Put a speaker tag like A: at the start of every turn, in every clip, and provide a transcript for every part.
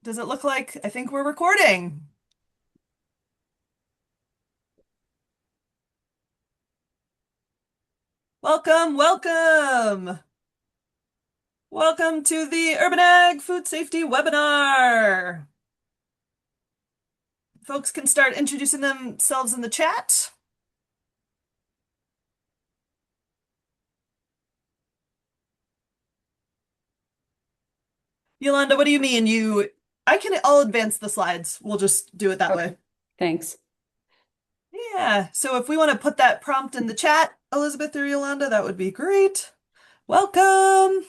A: Does it look like I think we're recording? Welcome, welcome. Welcome to the Urban Ag Food Safety webinar. Folks can start introducing themselves in the chat. Yolanda, what do you mean? I'll advance the slides. We'll just do it that
B: Okay,
A: way.
B: thanks.
A: Yeah, so if we want to put that prompt in the chat, Elizabeth or Yolanda, that would be great. Welcome.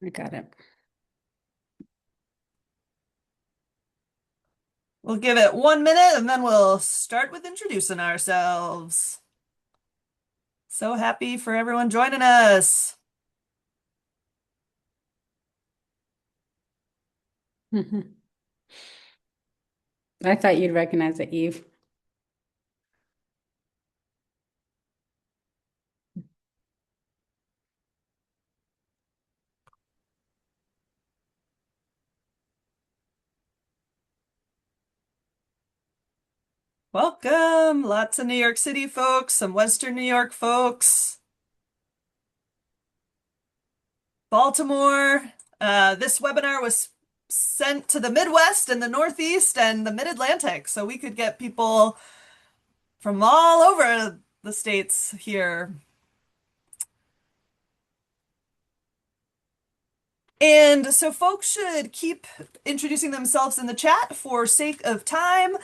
B: I got it.
A: We'll give it 1 minute and then we'll start with introducing ourselves. So happy for everyone joining us.
B: I thought you'd recognize it, Eve.
A: Welcome. Lots of New York City folks, some Western New York folks, Baltimore. This webinar was sent to the Midwest and the Northeast and the Mid-Atlantic, so we could get people from all over the states here. And so folks should keep introducing themselves in the chat for sake of time.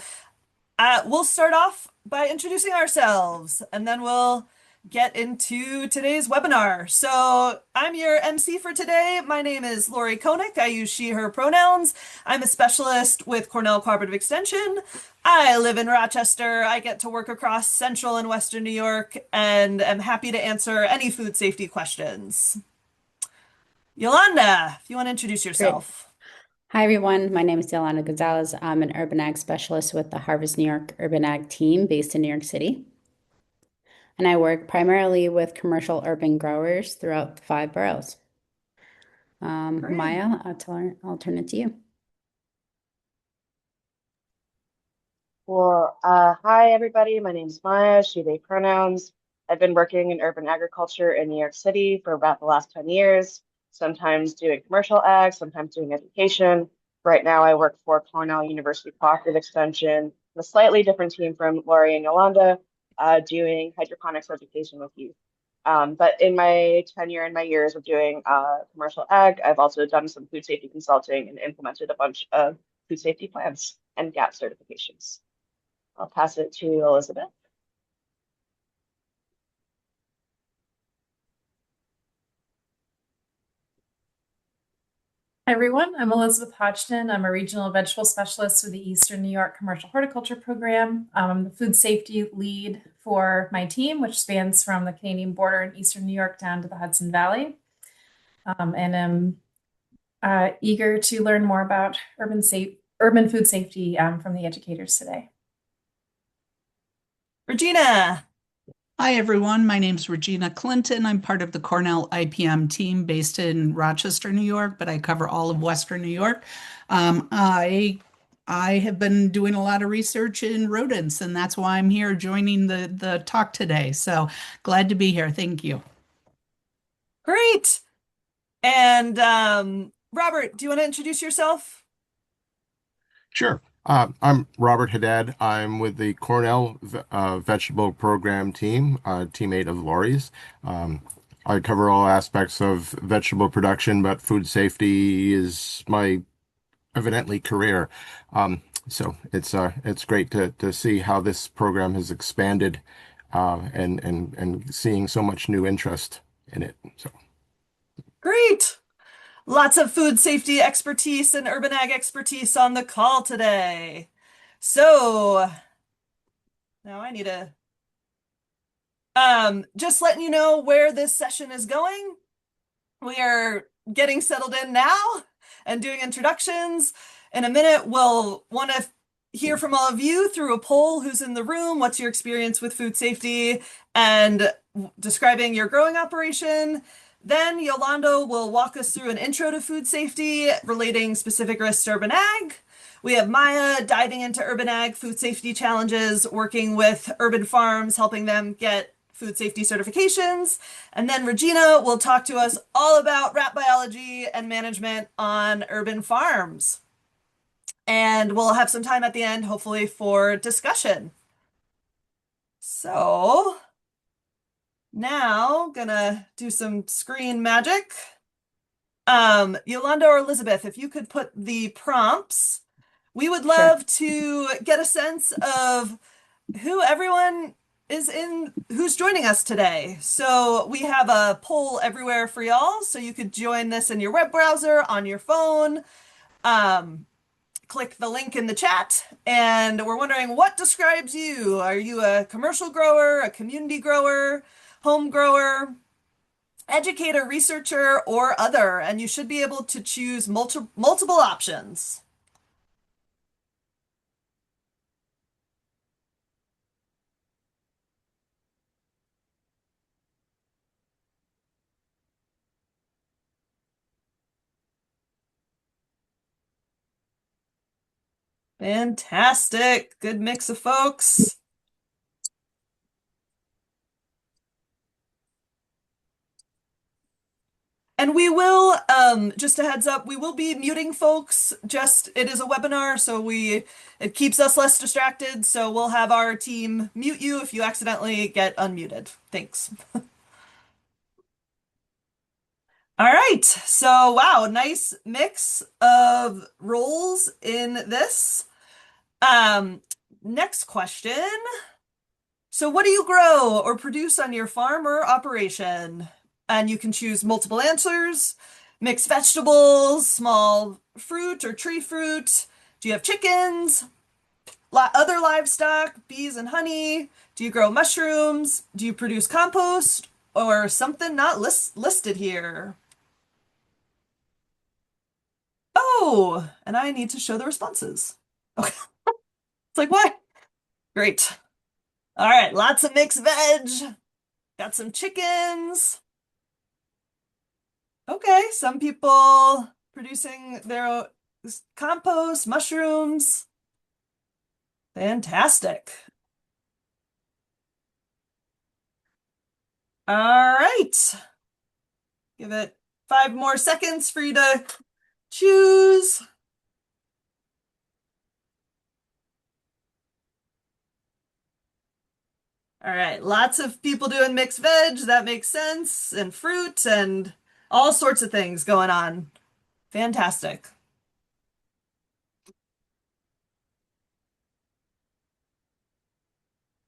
A: We'll start off by introducing ourselves, and then we'll get into today's webinar. So I'm your MC for today. My name is Lori Koenig. I use she, her pronouns. I'm a specialist with Cornell Cooperative Extension. I live in Rochester. I get to work across Central and Western New York, and am happy to answer any food safety questions. Yolanda, if you want to introduce
B: Great.
A: yourself.
B: Hi, everyone. My name is Delana Gonzalez. I'm an urban ag specialist with the Harvest New York Urban Ag team based in New York City. And I work primarily with commercial urban growers throughout the 5 boroughs.
A: Great.
B: Maya, I'll turn it to you.
C: Well, hi everybody. My name is Maya, she, they pronouns. I've been working in urban agriculture in New York City for about the last 10 years, sometimes doing commercial ag, sometimes doing education. Right now I work for Cornell University Cooperative Extension, a slightly different team from Lori and Yolanda, doing hydroponics education with youth. But in my tenure and my years of doing commercial ag, I've also done some food safety consulting and implemented a bunch of food safety plans and GAP certifications. I'll pass it to Elizabeth.
D: Hi, everyone. I'm Elizabeth Hodgson. I'm a regional vegetable specialist with the Eastern New York Commercial Horticulture Program. I'm the food safety lead for my team, which spans from the Canadian border in Eastern New York down to the Hudson Valley. And I'm eager to learn more about urban food safety from the educators today.
A: Regina.
E: Hi, everyone. My name is Regina Clinton. I'm part of the Cornell IPM team based in Rochester, New York, but I cover all of Western New York. I have been doing a lot of research in rodents, and that's why I'm here joining the talk today. So glad to be here. Thank you.
A: Great. And Robert, do you want to introduce yourself?
F: Sure. I'm Robert Haddad. I'm with the Cornell Vegetable Program team, teammate of Lori's. I cover all aspects of vegetable production, but food safety is my evidently career. So it's great to see how this program has expanded and seeing so much new interest in it. So
A: Great. Lots of food safety expertise and urban ag expertise on the call today. So now I need to just letting you know where this session is going. We are getting settled in now and doing introductions. In a minute, we'll want to hear from all of you through a poll. Who's in the room? What's your experience with food safety and describing your growing operation? Then Yolanda will walk us through an intro to food safety relating specific risks to urban ag. We have Maya diving into urban ag food safety challenges, working with urban farms, helping them get food safety certifications. And then Regina will talk to us all about rat biology and management on urban farms. And we'll have some time at the end, hopefully, for discussion. So now gonna do some screen magic. Yolanda or Elizabeth, if you could put the prompts, we would
C: Sure.
A: love to get a sense of who everyone is in, who's joining us today. So we have a poll everywhere for y'all, so you could join this in your web browser, on your phone. Click the link in the chat, and we're wondering what describes you. Are you a commercial grower, a community grower, home grower, educator, researcher, or other? And you should be able to choose multiple options. Fantastic. Good mix of folks. And we will, just a heads up, we will be muting folks. Just, it is a webinar, so it keeps us less distracted. So we'll have our team mute you if you accidentally get unmuted. Thanks. All right. So, wow, nice mix of roles in this. Um, Next question. So what do you grow or produce on your farm or operation? And you can choose multiple answers, mixed vegetables, small fruit or tree fruit. Do you have chickens, other livestock, bees and honey? Do you grow mushrooms? Do you produce compost or something not listed here? Oh, and I need to show the responses. Okay. It's like, what? Great. All right, lots of mixed veg. Got some chickens. Okay, some people producing their own compost, mushrooms. Fantastic. All right. Give it 5 more seconds for you to choose. All right, lots of people doing mixed veg. That makes sense. And fruit and all sorts of things going on. Fantastic.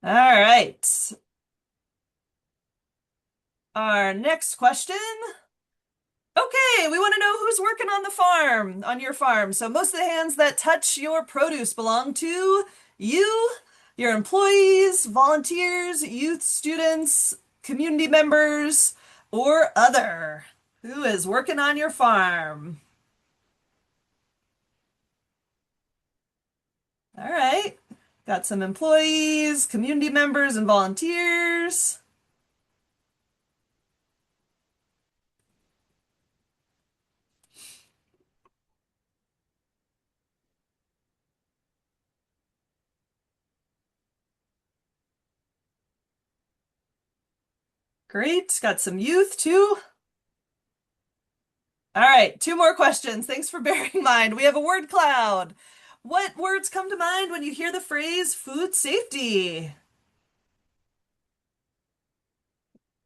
A: All right. Our next question. Okay, we want to know who's working on the farm, on your farm. So most of the hands that touch your produce belong to you, your employees, volunteers, youth, students, community members, or other. Who is working on your farm? All right. Got some employees, community members, and volunteers. Great. Got some youth too. All right, 2 more questions. Thanks for bearing in mind. We have a word cloud. What words come to mind when you hear the phrase food safety?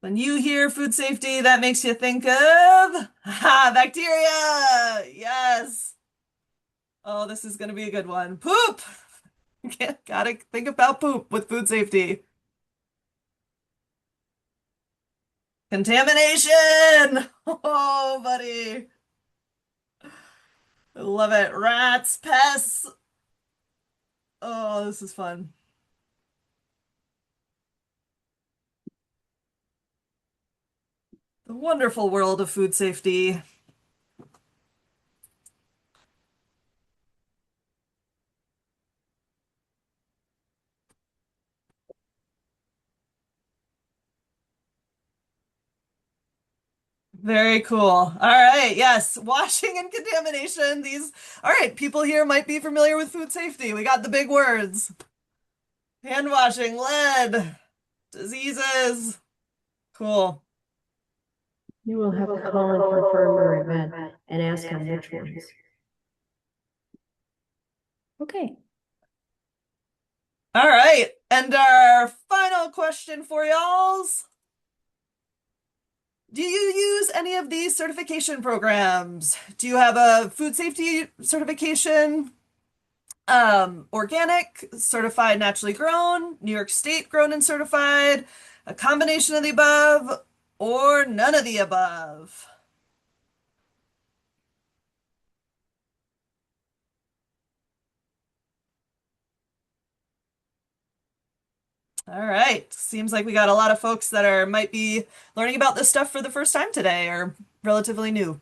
A: When you hear food safety, that makes you think of bacteria. Yes. Oh, this is going to be a good one. Poop. Gotta think about poop with food safety. Contamination. Oh, buddy. I love it. Rats, pests. Oh, this is fun. The wonderful world of food safety. Very cool. All right. Yes. Washing and contamination. All right. People here might be familiar with food safety. We got the big words: hand washing, lead, diseases. Cool.
G: You will have to call and confirm your event and ask him which ones.
B: Okay.
A: All right. And our final question for y'all's: do you use any of these certification programs? Do you have a food safety certification, organic, certified naturally grown, New York State grown and certified, a combination of the above, or none of the above? All right. Seems like we got a lot of folks that might be learning about this stuff for the first time today or relatively new.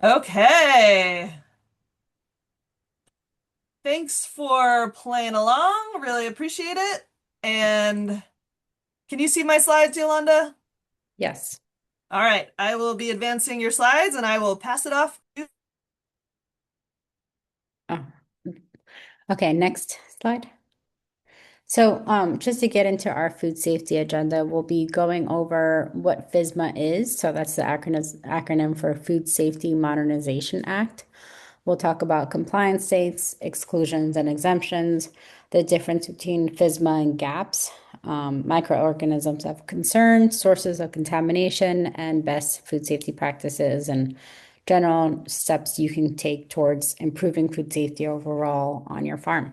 A: Okay. Thanks for playing along. Really appreciate it. And can you see my slides, Yolanda?
B: Yes.
A: All right. I will be advancing your slides and I will pass it off to.
B: Oh. Okay, next slide. So just to get into our food safety agenda, we'll be going over what FSMA is. So that's the acronym for Food Safety Modernization Act. We'll talk about compliance states, exclusions and exemptions, the difference between FSMA and GAPS, microorganisms of concern, sources of contamination, and best food safety practices, and general steps you can take towards improving food safety overall on your farm.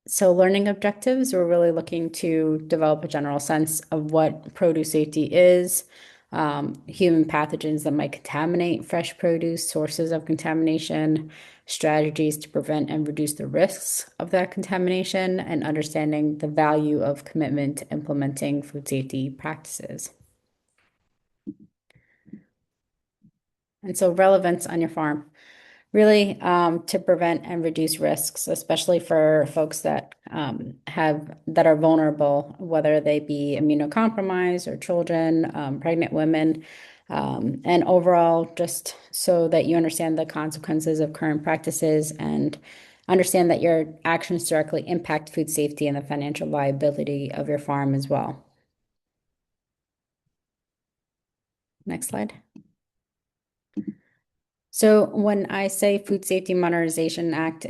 B: So learning objectives, we're really looking to develop a general sense of what produce safety is, human pathogens that might contaminate fresh produce, sources of contamination, strategies to prevent and reduce the risks of that contamination, and understanding the value of commitment to implementing food safety practices. And so relevance on your farm. Really, to prevent and reduce risks, especially for folks that that are vulnerable, whether they be immunocompromised or children, pregnant women, and overall, just so that you understand the consequences of current practices and understand that your actions directly impact food safety and the financial viability of your farm as well. Next slide. So when I say Food Safety Modernization Act,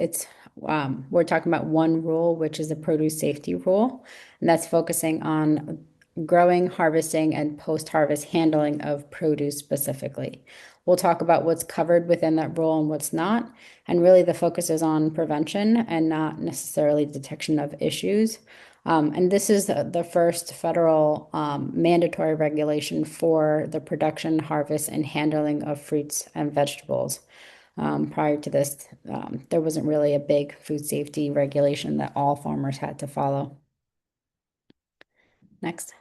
B: we're talking about one rule, which is the produce safety rule, and that's focusing on growing, harvesting, and post-harvest handling of produce specifically. We'll talk about what's covered within that rule and what's not, and really the focus is on prevention and not necessarily detection of issues. And this is the first federal mandatory regulation for the production, harvest, and handling of fruits and vegetables. Prior to this, there wasn't really a big food safety regulation that all farmers had to follow. Next.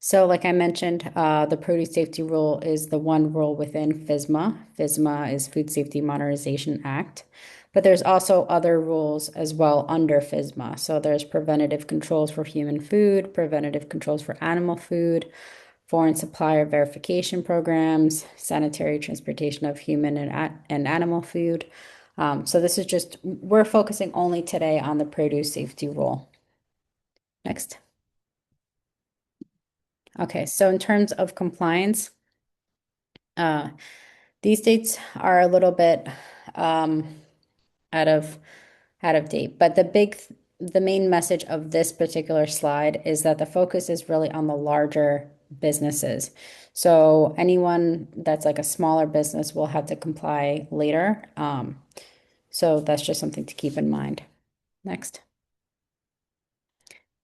B: So like I mentioned, the produce safety rule is the one rule within FSMA. FSMA is Food Safety Modernization Act. But there's also other rules as well under FSMA. So there's preventative controls for human food, preventative controls for animal food, foreign supplier verification programs, sanitary transportation of human and animal food. So this is we're focusing only today on the produce safety rule. Next. Okay, so in terms of compliance, these dates are a little bit out of date, but the main message of this particular slide is that the focus is really on the larger businesses. So anyone that's like a smaller business will have to comply later. So that's just something to keep in mind. Next.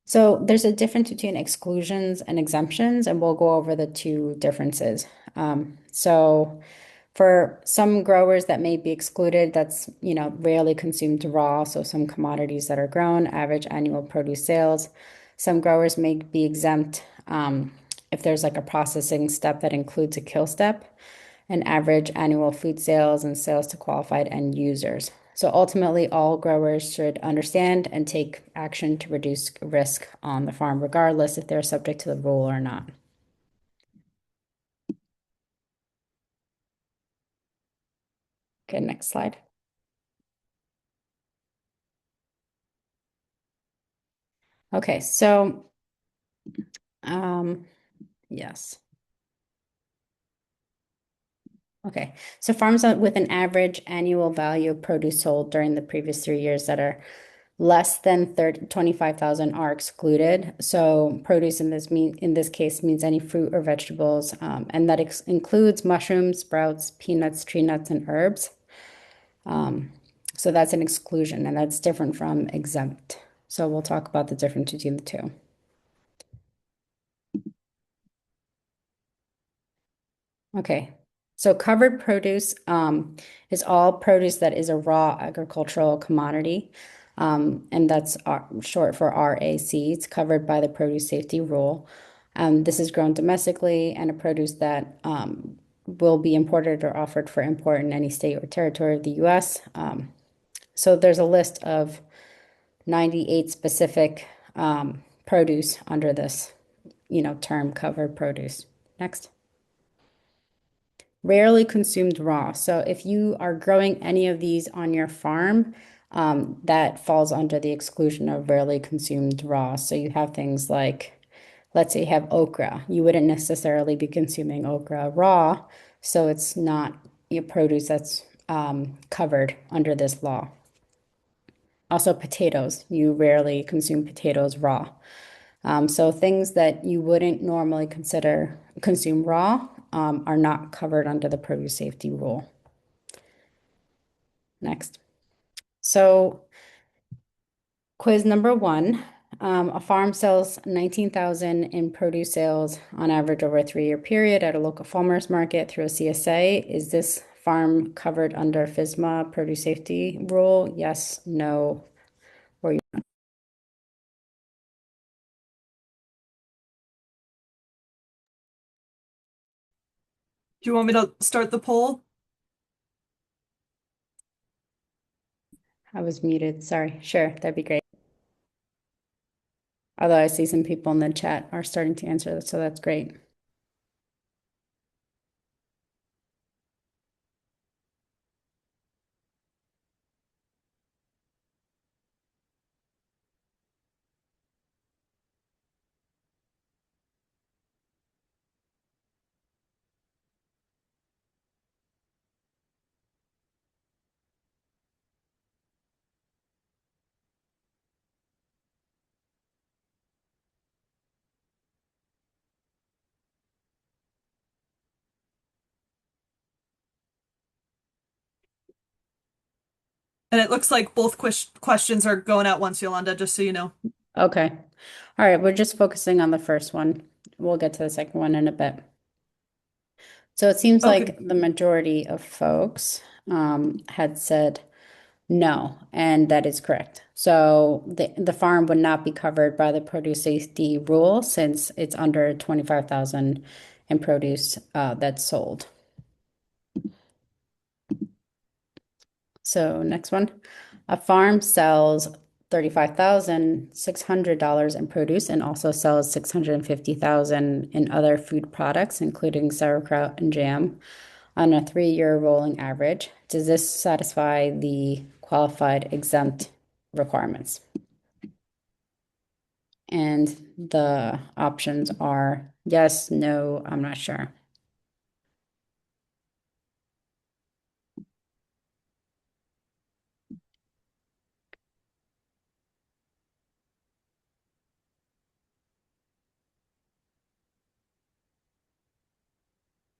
B: So there's a difference between exclusions and exemptions, and we'll go over the two differences. So for some growers that may be excluded, that's, rarely consumed raw. So some commodities that are grown, average annual produce sales. Some growers may be exempt if there's like a processing step that includes a kill step, and average annual food sales and sales to qualified end users. So ultimately, all growers should understand and take action to reduce risk on the farm, regardless if they're subject to the rule or not. Okay, next slide. Okay, so yes. Okay, so farms with an average annual value of produce sold during the previous 3 years that are less than 25,000 are excluded. So produce in this case means any fruit or vegetables, and that includes mushrooms, sprouts, peanuts, tree nuts, and herbs. So that's an exclusion, and that's different from exempt. So we'll talk about the difference between the two. Okay, so covered produce is all produce that is a raw agricultural commodity, and that's short for RAC. It's covered by the produce safety rule. This is grown domestically and a produce that will be imported or offered for import in any state or territory of the U.S. So there's a list of 98 specific produce under this, term covered produce. Next. Rarely consumed raw. So if you are growing any of these on your farm, that falls under the exclusion of rarely consumed raw. So you have things like, let's say you have okra. You wouldn't necessarily be consuming okra raw, so it's not your produce that's covered under this law. Also potatoes. You rarely consume potatoes raw. So things that you wouldn't normally consume raw are not covered under the produce safety rule. Next. So quiz number 1, a farm sells 19,000 in produce sales on average over a 3-year period at a local farmers market through a CSA. Is this farm covered under FSMA produce safety rule? Yes, no, or yes.
A: Do you want me to start the poll?
B: I was muted. Sorry. Sure, that'd be great. Although I see some people in the chat are starting to answer, so that's great.
A: And it looks like both questions are going at once, Yolanda, just so you know.
B: Okay. All right, we're just focusing on the first one. We'll get to the second one in a bit. So it seems
A: Okay.
B: like the majority of folks had said no, and that is correct. So the farm would not be covered by the produce safety rule since it's under 25,000 in produce that's sold. So next one, a farm sells $35,600 in produce and also sells $650,000 in other food products, including sauerkraut and jam, on a 3-year rolling average. Does this satisfy the qualified exempt requirements? And the options are yes, no, I'm not sure.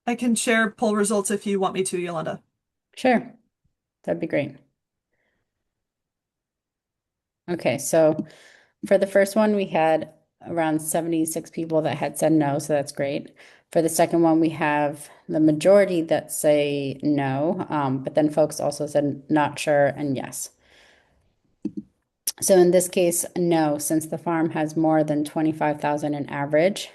A: I can share poll results if you want me to, Yolanda.
B: Sure, that'd be great. Okay, so for the first one, we had around 76 people that had said no, so that's great. For the second one, we have the majority that say no, but then folks also said not sure and yes. So in this case, no, since the farm has more than 25,000 in average,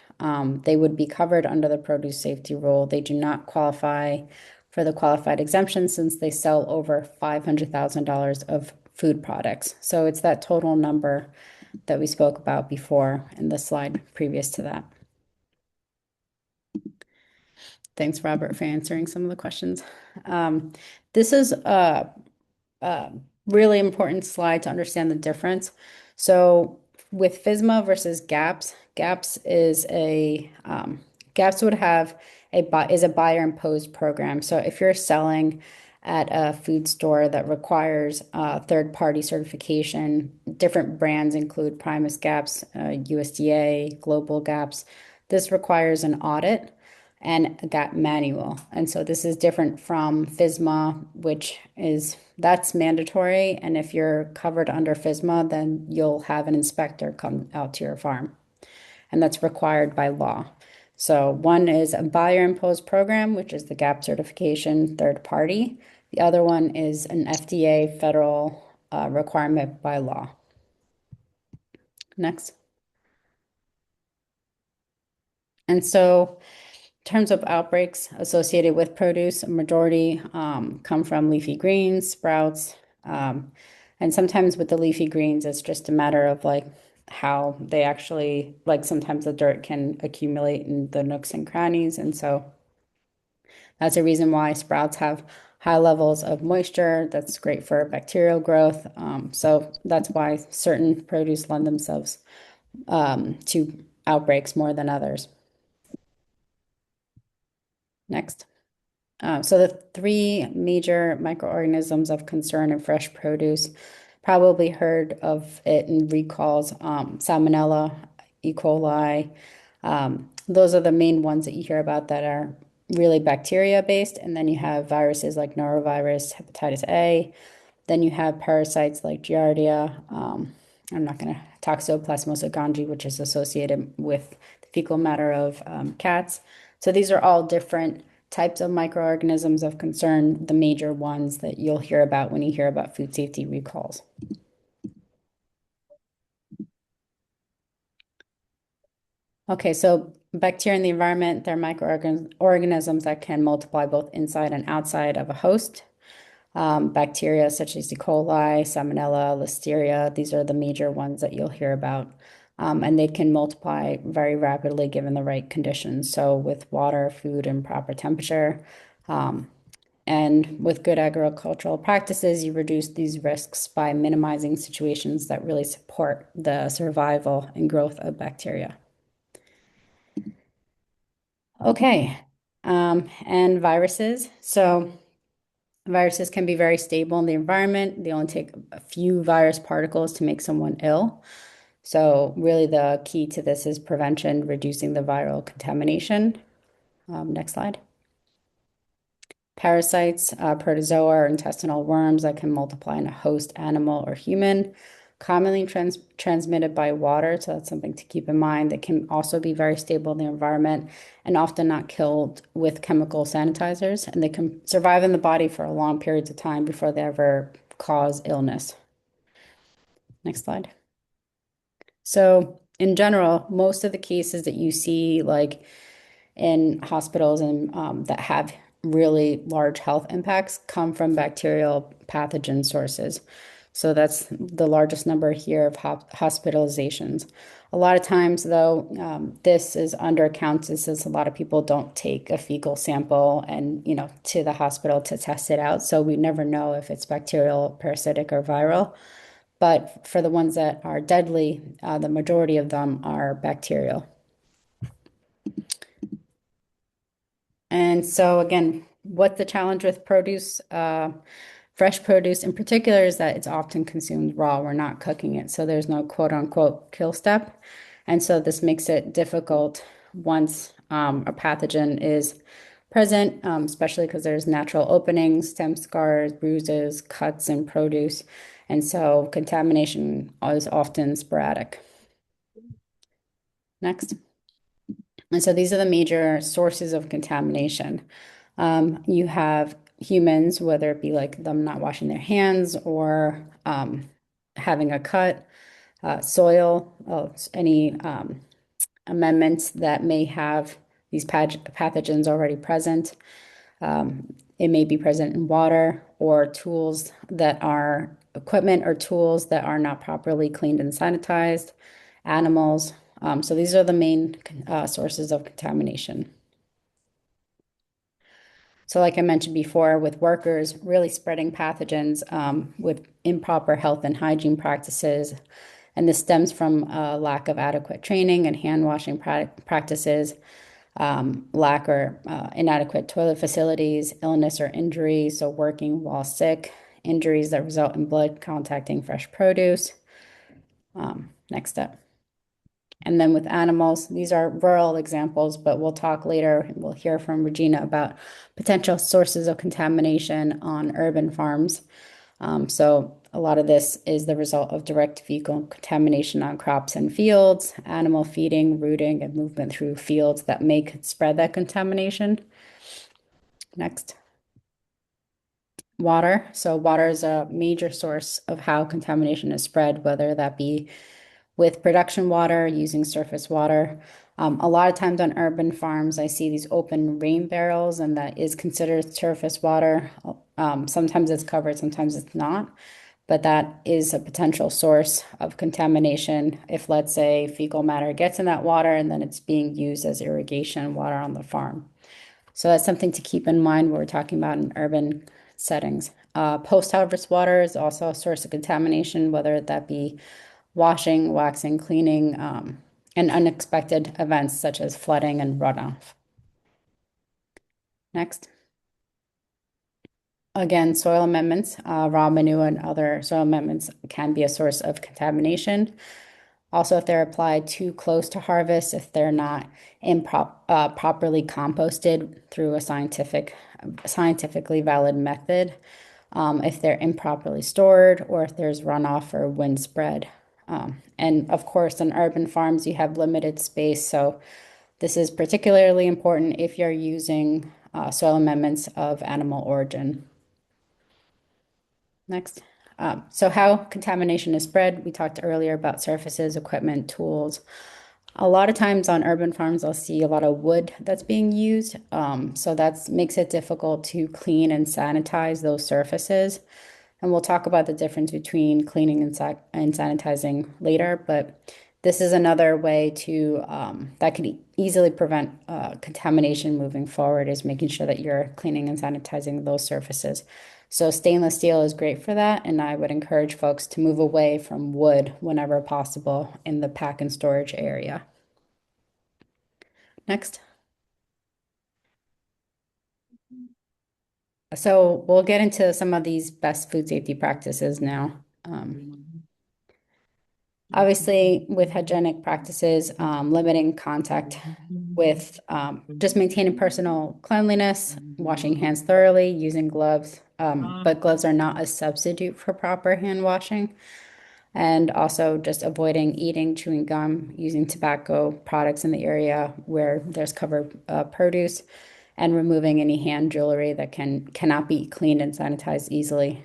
B: they would be covered under the produce safety rule. They do not qualify for the qualified exemption since they sell over $500,000 of food products. So it's that total number that we spoke about before in the slide previous to that. Thanks, Robert, for answering some of the questions. This is a really important slide to understand the difference. So with FSMA versus GAPS, GAPS would have is a buyer imposed program. So if you're selling at a food store that requires third-party certification, different brands include Primus GAPS, USDA, Global GAPS. This requires an audit and a GAP manual. And so this is different from FSMA, that's mandatory. And if you're covered under FSMA, then you'll have an inspector come out to your farm. And that's required by law. So one is a buyer imposed program, which is the GAP certification third party. The other one is an FDA federal requirement by law. Next. And so in terms of outbreaks associated with produce, a majority come from leafy greens, sprouts, and sometimes with the leafy greens, it's just a matter of like how they actually, like sometimes the dirt can accumulate in the nooks and crannies. And so that's a reason why sprouts have high levels of moisture. That's great for bacterial growth. So that's why certain produce lend themselves to outbreaks more than others. Next. So the three major microorganisms of concern in fresh produce, probably heard of it in recalls, Salmonella, E. coli. Those are the main ones that you hear about that are really bacteria based. And then you have viruses like norovirus, hepatitis A. Then you have parasites like Giardia. I'm not going to Toxoplasmosis gondii, which is associated with the fecal matter of cats. So these are all different types of microorganisms of concern, the major ones that you'll hear about when you hear about food safety recalls. Okay, so bacteria in the environment, they're microorganisms that can multiply both inside and outside of a host. Bacteria such as E. coli, Salmonella, Listeria, these are the major ones that you'll hear about. And they can multiply very rapidly given the right conditions. So with water, food, and proper temperature, and with good agricultural practices, you reduce these risks by minimizing situations that really support the survival and growth of bacteria. Okay, and viruses. So viruses can be very stable in the environment. They only take a few virus particles to make someone ill. So really the key to this is prevention, reducing the viral contamination. Next slide. Parasites, protozoa or intestinal worms that can multiply in a host animal or human, commonly transmitted by water. So that's something to keep in mind. They can also be very stable in the environment and often not killed with chemical sanitizers. And they can survive in the body for a long periods of time before they ever cause illness. Next slide. So in general, most of the cases that you see like in hospitals and that have really large health impacts come from bacterial pathogen sources. So that's the largest number here of hospitalizations. A lot of times, though, this is undercounted since a lot of people don't take a fecal sample and to the hospital to test it out. So we never know if it's bacterial, parasitic, or viral. But for the ones that are deadly, the majority of them are bacterial. And so again, what's the challenge with produce? Fresh produce in particular is that it's often consumed raw. We're not cooking it. So there's no quote unquote kill step. And so this makes it difficult once a pathogen is present, especially because there's natural openings, stem scars, bruises, cuts in produce. And so contamination is often sporadic. Next. And so these are the major sources of contamination. You have humans, whether it be like them not washing their hands or having a cut, soil, any amendments that may have these pathogens already present. It may be present in water or tools that are equipment or tools that are not properly cleaned and sanitized, animals. So these are the main sources of contamination. So like I mentioned before, with workers really spreading pathogens with improper health and hygiene practices, and this stems from a lack of adequate training and hand washing practices, lack or inadequate toilet facilities, illness or injury, so working while sick, injuries that result in blood contacting fresh produce. Next step. And then with animals, these are rural examples, but we'll talk later. We'll hear from Regina about potential sources of contamination on urban farms. So a lot of this is the result of direct fecal contamination on crops and fields, animal feeding, rooting, and movement through fields that may spread that contamination. Next. Water. So water is a major source of how contamination is spread, whether that be with production water, using surface water. A lot of times on urban farms, I see these open rain barrels, and that is considered surface water. Sometimes it's covered, sometimes it's not, but that is a potential source of contamination if, let's say, fecal matter gets in that water and then it's being used as irrigation water on the farm. So that's something to keep in mind when we're talking about in urban settings. Post-harvest water is also a source of contamination, whether that be washing, waxing, cleaning, and unexpected events such as flooding and runoff. Next. Again, soil amendments, raw manure and other soil amendments can be a source of contamination. Also, if they're applied too close to harvest, if they're not properly composted through a scientifically valid method, if they're improperly stored, or if there's runoff or wind spread. And of course, on urban farms, you have limited space, so this is particularly important if you're using soil amendments of animal origin. Next. So how contamination is spread, we talked earlier about surfaces, equipment, tools. A lot of times on urban farms, I'll see a lot of wood that's being used. So that makes it difficult to clean and sanitize those surfaces. And we'll talk about the difference between cleaning and sanitizing later, but this is another way to that could easily prevent contamination moving forward, is making sure that you're cleaning and sanitizing those surfaces. So stainless steel is great for that, and I would encourage folks to move away from wood whenever possible in the pack and storage area. Next. So we'll get into some of these best food safety practices now. Obviously, with hygienic practices, limiting contact with just maintaining personal cleanliness, washing hands thoroughly, using gloves, but gloves are not a substitute for proper hand washing. And also just avoiding eating, chewing gum, using tobacco products in the area where there's covered produce, and removing any hand jewelry that cannot be cleaned and sanitized easily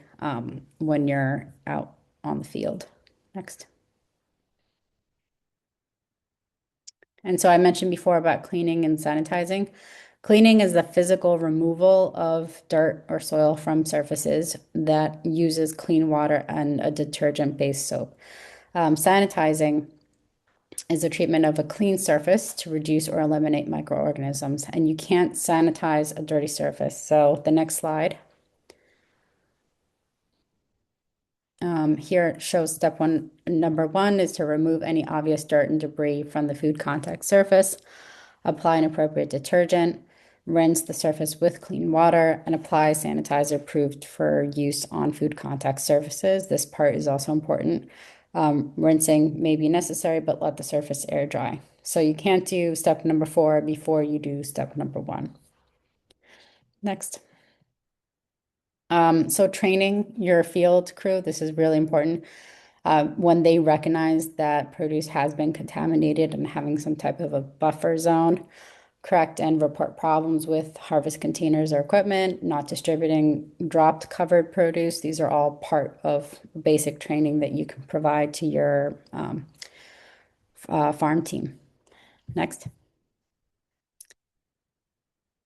B: when you're out on the field. Next. And so I mentioned before about cleaning and sanitizing. Cleaning is the physical removal of dirt or soil from surfaces that uses clean water and a detergent-based soap. Sanitizing is a treatment of a clean surface to reduce or eliminate microorganisms, and you can't sanitize a dirty surface. So the next slide. Here it shows step one. Number one is to remove any obvious dirt and debris from the food contact surface, apply an appropriate detergent, rinse the surface with clean water, and apply sanitizer approved for use on food contact surfaces. This part is also important. Rinsing may be necessary, but let the surface air dry. So you can't do step number 4 before you do step number 1. Next. So training your field crew, this is really important. When they recognize that produce has been contaminated and having some type of a buffer zone, correct and report problems with harvest containers or equipment, not distributing dropped covered produce. These are all part of basic training that you can provide to your farm team. Next.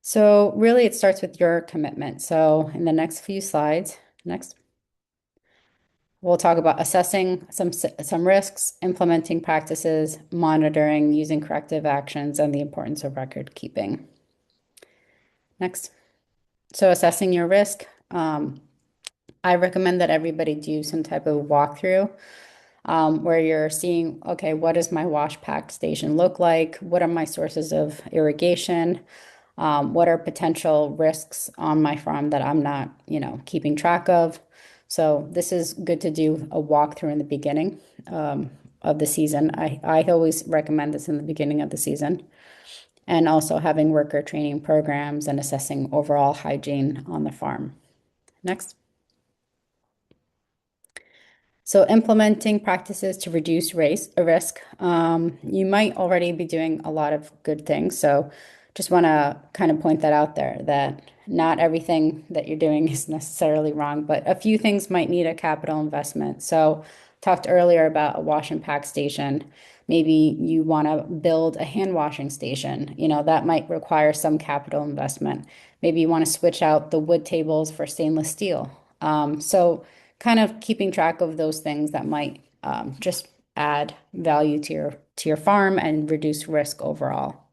B: So really it starts with your commitment. So in the next few slides, next, we'll talk about assessing some risks, implementing practices, monitoring, using corrective actions, and the importance of record keeping. Next. So assessing your risk. I recommend that everybody do some type of walkthrough where you're seeing, okay, what does my wash pack station look like? What are my sources of irrigation? What are potential risks on my farm that I'm not, keeping track of? So this is good to do a walkthrough in the beginning of the season. I always recommend this in the beginning of the season. And also having worker training programs and assessing overall hygiene on the farm. Next. So implementing practices to reduce risk. You might already be doing a lot of good things. So just want to kind of point that out there that not everything that you're doing is necessarily wrong, but a few things might need a capital investment. So talked earlier about a wash and pack station. Maybe you want to build a hand washing station. That might require some capital investment. Maybe you want to switch out the wood tables for stainless steel. So kind of keeping track of those things that might just add value to your farm and reduce risk overall.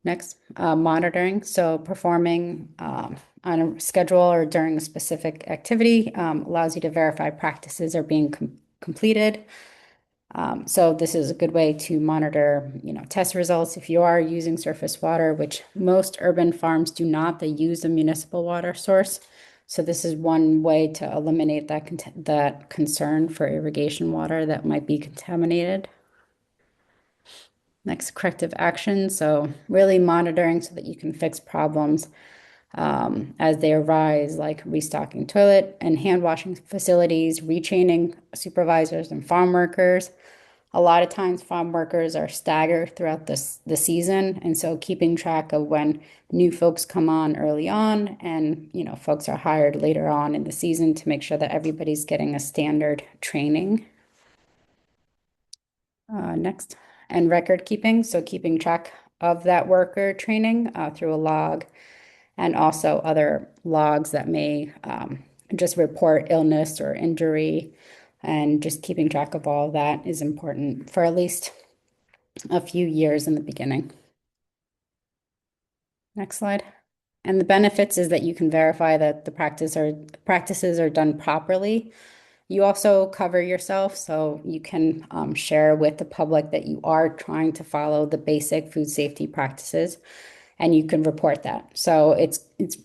B: Next, monitoring. So performing on a schedule or during a specific activity allows you to verify practices are being completed. So this is a good way to monitor, test results. If you are using surface water, which most urban farms do not, they use a municipal water source. So this is one way to eliminate that concern for irrigation water that might be contaminated. Next, corrective action. So really monitoring so that you can fix problems as they arise, like restocking toilet and hand washing facilities, retraining supervisors and farm workers. A lot of times farm workers are staggered throughout the season. And so keeping track of when new folks come on early on and, folks are hired later on in the season to make sure that everybody's getting a standard training. Next, and record keeping. So keeping track of that worker training through a log and also other logs that may just report illness or injury. And just keeping track of all that is important for at least a few years in the beginning. Next slide. And the benefits is that you can verify that the practices are done properly. You also cover yourself, so you can share with the public that you are trying to follow the basic food safety practices, and you can report that. So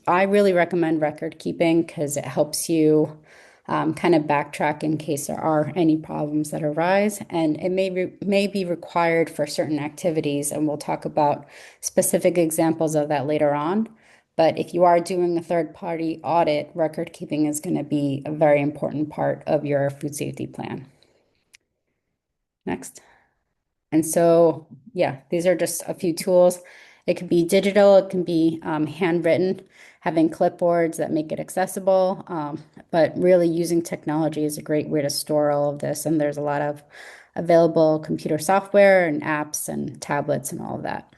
B: I really recommend record keeping because it helps you kind of backtrack in case there are any problems that arise, and it may be required for certain activities, and we'll talk about specific examples of that later on. But if you are doing a third-party audit, record keeping is going to be a very important part of your food safety plan. Next. And so, yeah, these are just a few tools. It can be digital, it can be handwritten, having clipboards that make it accessible. But really using technology is a great way to store all of this. And there's a lot of available computer software and apps and tablets and all of that.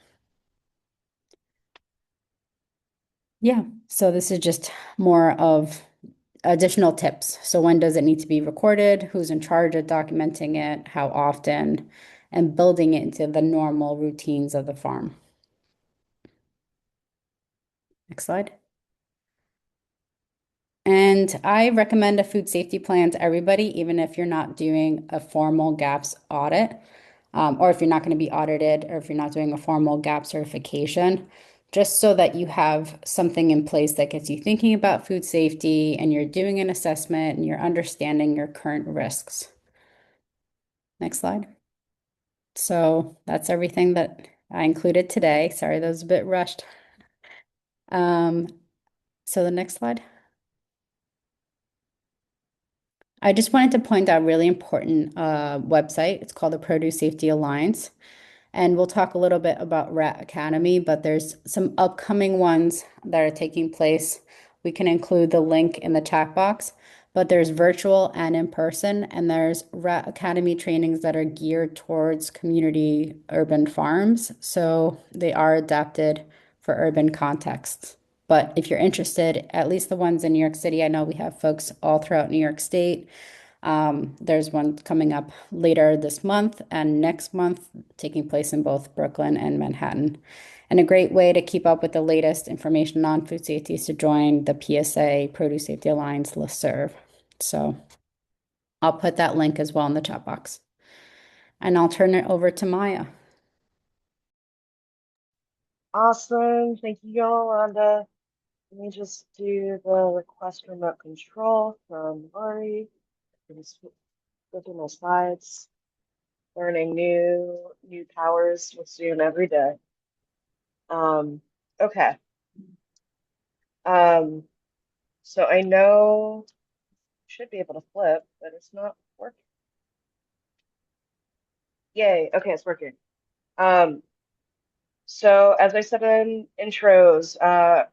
B: Yeah, so this is just more of additional tips. So when does it need to be recorded? Who's in charge of documenting it? How often? And building it into the normal routines of the farm. Next slide. And I recommend a food safety plan to everybody, even if you're not doing a formal GAPS audit, or if you're not going to be audited, or if you're not doing a formal GAP certification, just so that you have something in place that gets you thinking about food safety and you're doing an assessment and you're understanding your current risks. Next slide. So that's everything that I included today. Sorry, that was a bit rushed. So the next slide. I just wanted to point out a really important website. It's called the Produce Safety Alliance. And we'll talk a little bit about Rat Academy, but there's some upcoming ones that are taking place. We can include the link in the chat box, but there's virtual and in person, and there's Rat Academy trainings that are geared towards community urban farms. So they are adapted for urban contexts. But if you're interested, at least the ones in New York City, I know we have folks all throughout New York State. There's one coming up later this month and next month, taking place in both Brooklyn and Manhattan. And a great way to keep up with the latest information on food safety is to join the PSA Produce Safety Alliance listserv. So I'll put that link as well in the chat box. And I'll turn it over to Maya.
C: Awesome. Thank you, Yolanda. Let me just do the request remote control from Lori. Go through my slides. Learning new powers with Zoom every day. Okay. So I know should be able to flip, but it's not working. Yay. Okay, it's working. So as I said in intros,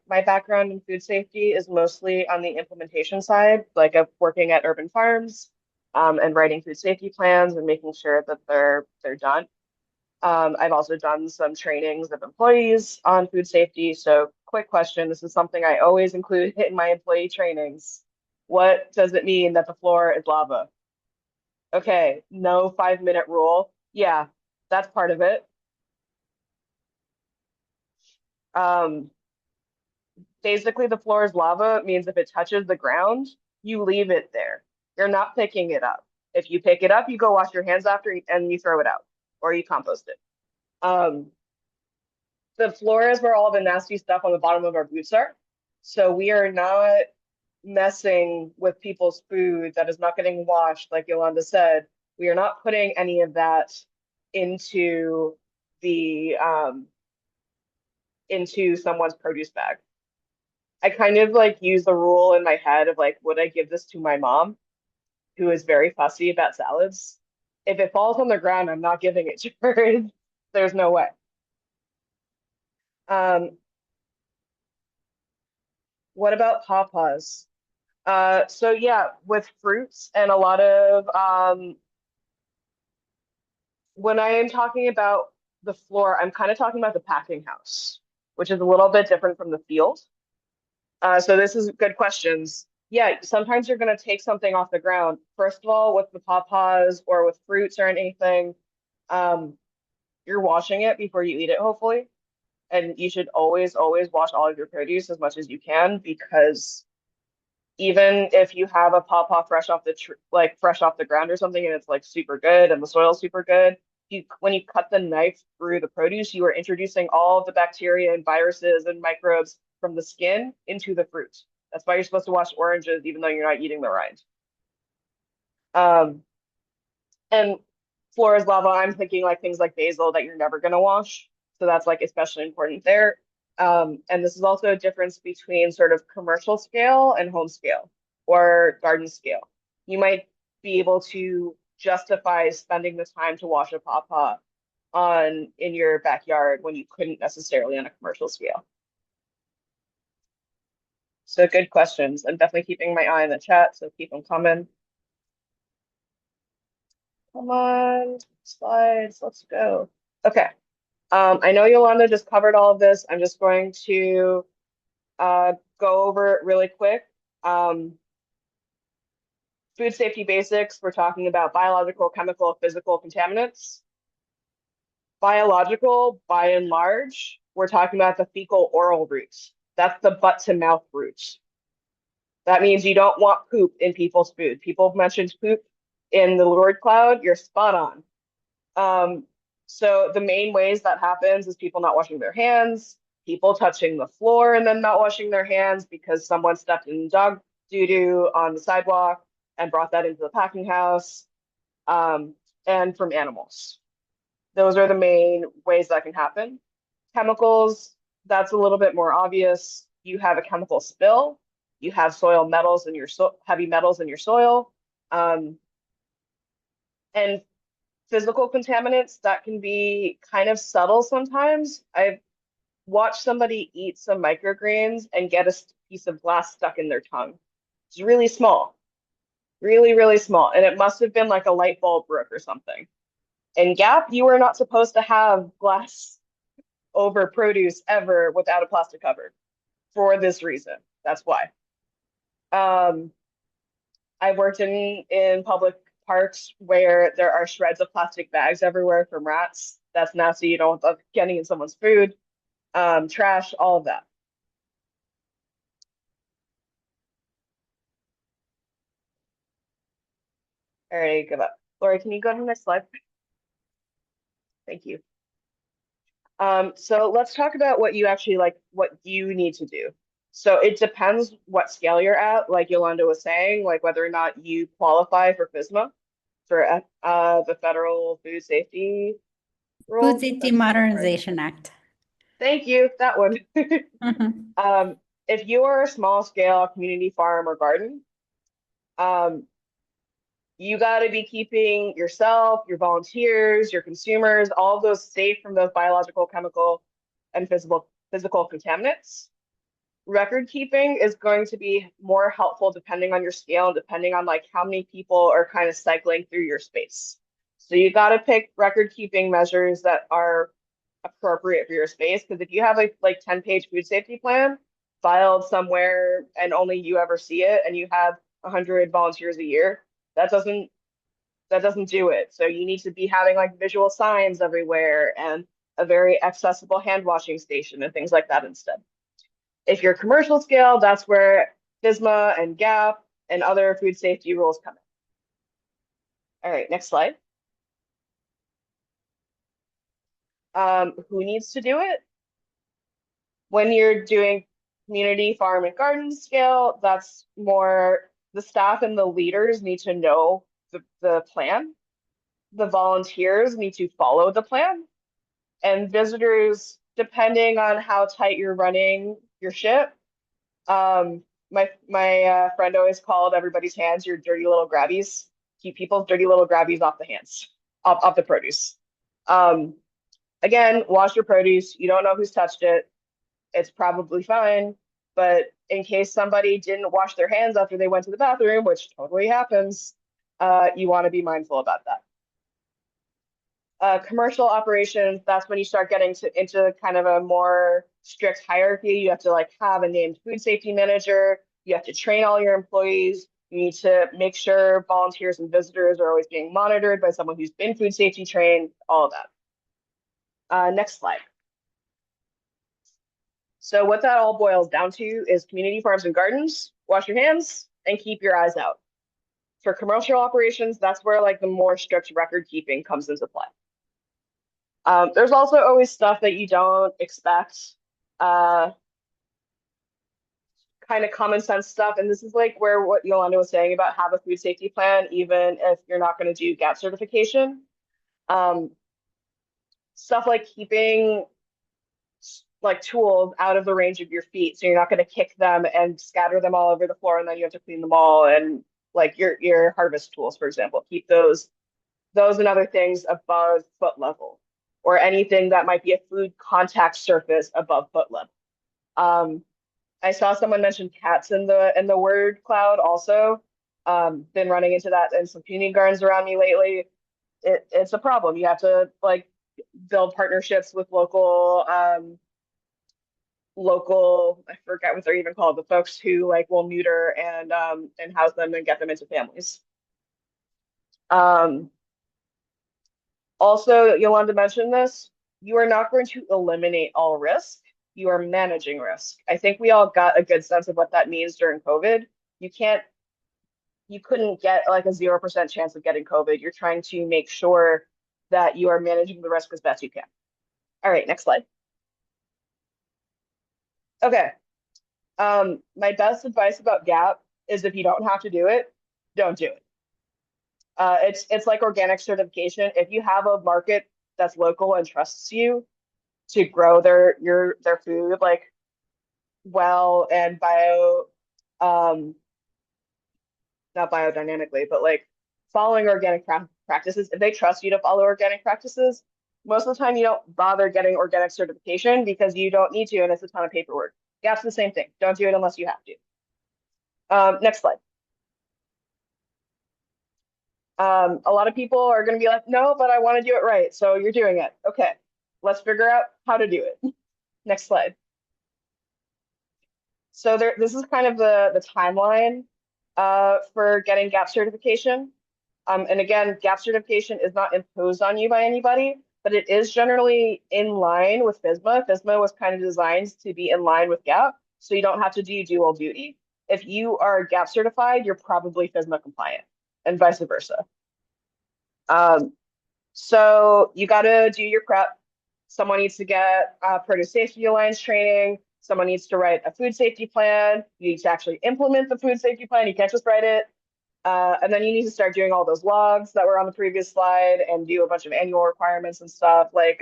C: my background in food safety is mostly on the implementation side, like of working at urban farms, and writing food safety plans and making sure that they're done. I've also done some trainings of employees on food safety. So quick question, this is something I always include in my employee trainings. What does it mean that the floor is lava? Okay, no 5-minute rule. Yeah, that's part of it. Basically, the floor is lava means if it touches the ground, you leave it there. You're not picking it up. If you pick it up, you go wash your hands after and you throw it out or you compost it. The floor is where all the nasty stuff on the bottom of our boots are. So we are not messing with people's food that is not getting washed, like Yolanda said. We are not putting any of that into the into someone's produce bag. I kind of like use the rule in my head of like, would I give this to my mom, who is very fussy about salads? If it falls on the ground, I'm not giving it to her. There's no way. What about pawpaws? So yeah, with fruits and a lot of when I am talking about the floor, I'm kind of talking about the packing house, which is a little bit different from the field. So this is good questions. Yeah, sometimes you're going to take something off the ground. First of all, with the pawpaws or with fruits or anything, you're washing it before you eat it, hopefully. And you should always, always wash all of your produce as much as you can, because even if you have a pawpaw fresh off the fresh off the ground or something and it's like super good and the soil's super good, when you cut the knife through the produce, you are introducing all of the bacteria and viruses and microbes from the skin into the fruit. That's why you're supposed to wash oranges even though you're not eating the rind. And floor is lava, I'm thinking like things like basil that you're never gonna wash. So that's like especially important there. And this is also a difference between sort of commercial scale and home scale or garden scale. You might be able to justify spending the time to wash a pawpaw in your backyard when you couldn't necessarily on a commercial scale. So good questions. I'm definitely keeping my eye on the chat, so keep them coming. Come on, slides, let's go. Okay. I know Yolanda just covered all of this. I'm just going to go over it really quick. Food safety basics, we're talking about biological, chemical, physical contaminants. Biological, by and large, we're talking about the fecal oral routes. That's the butt to mouth routes. That means you don't want poop in people's food. People mentioned poop in the word cloud, you're spot on. So the main ways that happens is people not washing their hands, people touching the floor and then not washing their hands because someone stepped in dog doo-doo on the sidewalk and brought that into the packing house, and from animals. Those are the main ways that can happen. Chemicals, that's a little bit more obvious. You have a chemical spill, you have soil metals in your heavy metals in your soil, and physical contaminants that can be kind of subtle sometimes. I've watched somebody eat some microgreens and get a piece of glass stuck in their tongue. It's really small, really, really small. And it must have been like a light bulb broke or something. In GAP, you are not supposed to have glass over produce ever without a plastic cover for this reason. That's why. Um, I've worked in public parks where there are shreds of plastic bags everywhere from rats. That's nasty. You don't want that getting in someone's food, trash, all of that. All right, give up. Lori, can you go to the next slide? Thank you. So let's talk about what you actually like, what you need to do. So it depends what scale you're at, like Yolanda was saying, like whether or not you qualify for FSMA, for the Federal Food Safety
B: Food
C: Rule.
B: Safety Modernization Act.
C: Thank you, that one.
B: Mhm.
C: If you are a small scale community farm or garden, um, you got to be keeping yourself, your volunteers, your consumers, all of those safe from those biological, chemical, and physical contaminants. Record keeping is going to be more helpful depending on your scale and depending on like how many people are kind of cycling through your space. So you got to pick record keeping measures that are appropriate for your space. Because if you have a like 10-page food safety plan filed somewhere and only you ever see it, and you have 100 volunteers a year, that doesn't do it. So you need to be having like visual signs everywhere and a very accessible hand washing station and things like that instead. If you're commercial scale, that's where FSMA and GAP and other food safety rules come in. All right, next slide. Who needs to do it? When you're doing community farm and garden scale, that's more the staff and the leaders need to know the plan. The volunteers need to follow the plan. And visitors, depending on how tight you're running your ship, my friend always called everybody's hands your dirty little grabbies. Keep people's dirty little grabbies off the hands, off the produce. Um, Again, wash your produce. You don't know who's touched it. It's probably fine. But in case somebody didn't wash their hands after they went to the bathroom, which totally happens, you want to be mindful about that. Commercial operations, that's when you start getting into kind of a more strict hierarchy. You have to like have a named food safety manager. You have to train all your employees. You need to make sure volunteers and visitors are always being monitored by someone who's been food safety trained, all of that. Next slide. So what that all boils down to is community farms and gardens, wash your hands and keep your eyes out. For commercial operations, that's where like the more strict record keeping comes into play. There's also always stuff that you don't expect, kind of common sense stuff. And this is like where what Yolanda was saying about have a food safety plan, even if you're not going to do GAP certification. Stuff like keeping like tools out of the range of your feet, so you're not going to kick them and scatter them all over the floor, and then you have to clean them all. And like your harvest tools, for example, keep those and other things above foot level, or anything that might be a food contact surface above foot level. I saw someone mention cats in the word cloud also. Been running into that in some community gardens around me lately. It's a problem. You have to like build partnerships with local, I forget what they're even called, the folks who like will neuter and house them and get them into families. Also, Yolanda mentioned this, you are not going to eliminate all risk. You are managing risk. I think we all got a good sense of what that means during COVID. You couldn't get like a 0% chance of getting COVID. You're trying to make sure that you are managing the risk as best you can. All right, next slide. Okay. My best advice about GAP is if you don't have to do it, don't do it. It's like organic certification. If you have a market that's local and trusts you to grow their food like well and not biodynamically, but like following organic practices, if they trust you to follow organic practices, most of the time you don't bother getting organic certification because you don't need to, and it's a ton of paperwork. GAP's the same thing. Don't do it unless you have to. Next slide. A lot of people are going to be like, no, but I want to do it right. So you're doing it. Okay. let's figure out how to do it. Next slide. So this is kind of the timeline for getting GAP certification. And again, GAP certification is not imposed on you by anybody, but it is generally in line with FSMA. FSMA was kind of designed to be in line with GAP, so you don't have to do dual duty. If you are GAP certified, you're probably FSMA compliant, and vice versa. So you got to do your prep. Someone needs to get produce safety alliance training. Someone needs to write a food safety plan. You need to actually implement the food safety plan. You can't just write it. And then you need to start doing all those logs that were on the previous slide and do a bunch of annual requirements and stuff like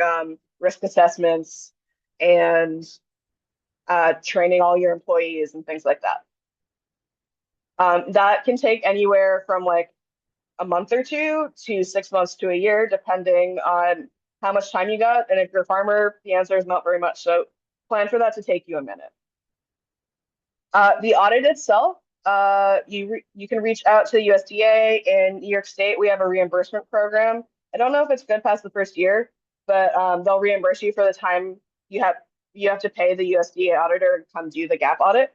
C: risk assessments and training all your employees and things like that. That can take anywhere from like a month or two to 6 months to a year, depending on how much time you got. And if you're a farmer, the answer is not very much. So plan for that to take you a minute. The audit itself, you can reach out to the USDA in New York State. We have a reimbursement program. I don't know if it's good past the first year, but they'll reimburse you for the time you have to pay the USDA auditor to come do the GAP audit.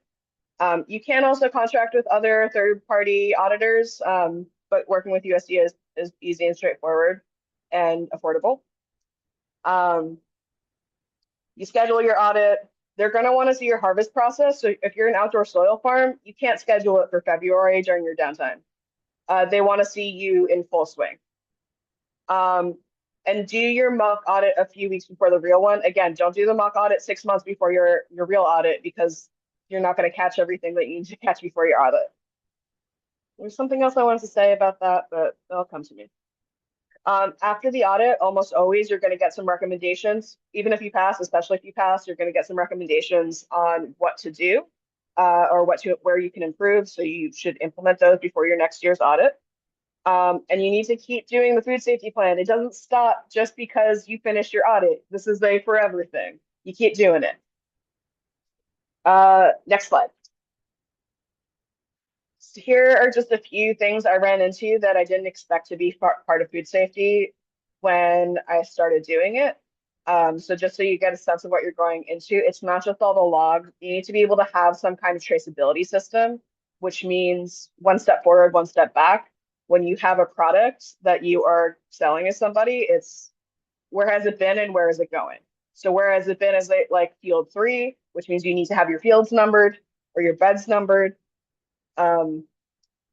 C: You can also contract with other third-party auditors, but working with USDA is easy and straightforward and affordable. You schedule your audit. They're going to want to see your harvest process. So if you're an outdoor soil farm, you can't schedule it for February during your downtime. They want to see you in full swing. And do your mock audit a few weeks before the real one. Again, don't do the mock audit 6 months before your real audit, because you're not going to catch everything that you need to catch before your audit. There's something else I wanted to say about that, but that'll come to me. After the audit, almost always you're going to get some recommendations. Even if you pass, especially if you pass, you're going to get some recommendations on what to do or where you can improve. So you should implement those before your next year's audit. And you need to keep doing the food safety plan. It doesn't stop just because you finish your audit. This is a forever thing. You keep doing it. Next slide. So here are just a few things I ran into that I didn't expect to be part of food safety when I started doing it. So just so you get a sense of what you're going into, it's not just all the logs. You need to be able to have some kind of traceability system, which means one step forward, one step back. When you have a product that you are selling to somebody, it's where has it been and where is it going? So where has it been is like field 3, which means you need to have your fields numbered or your beds numbered.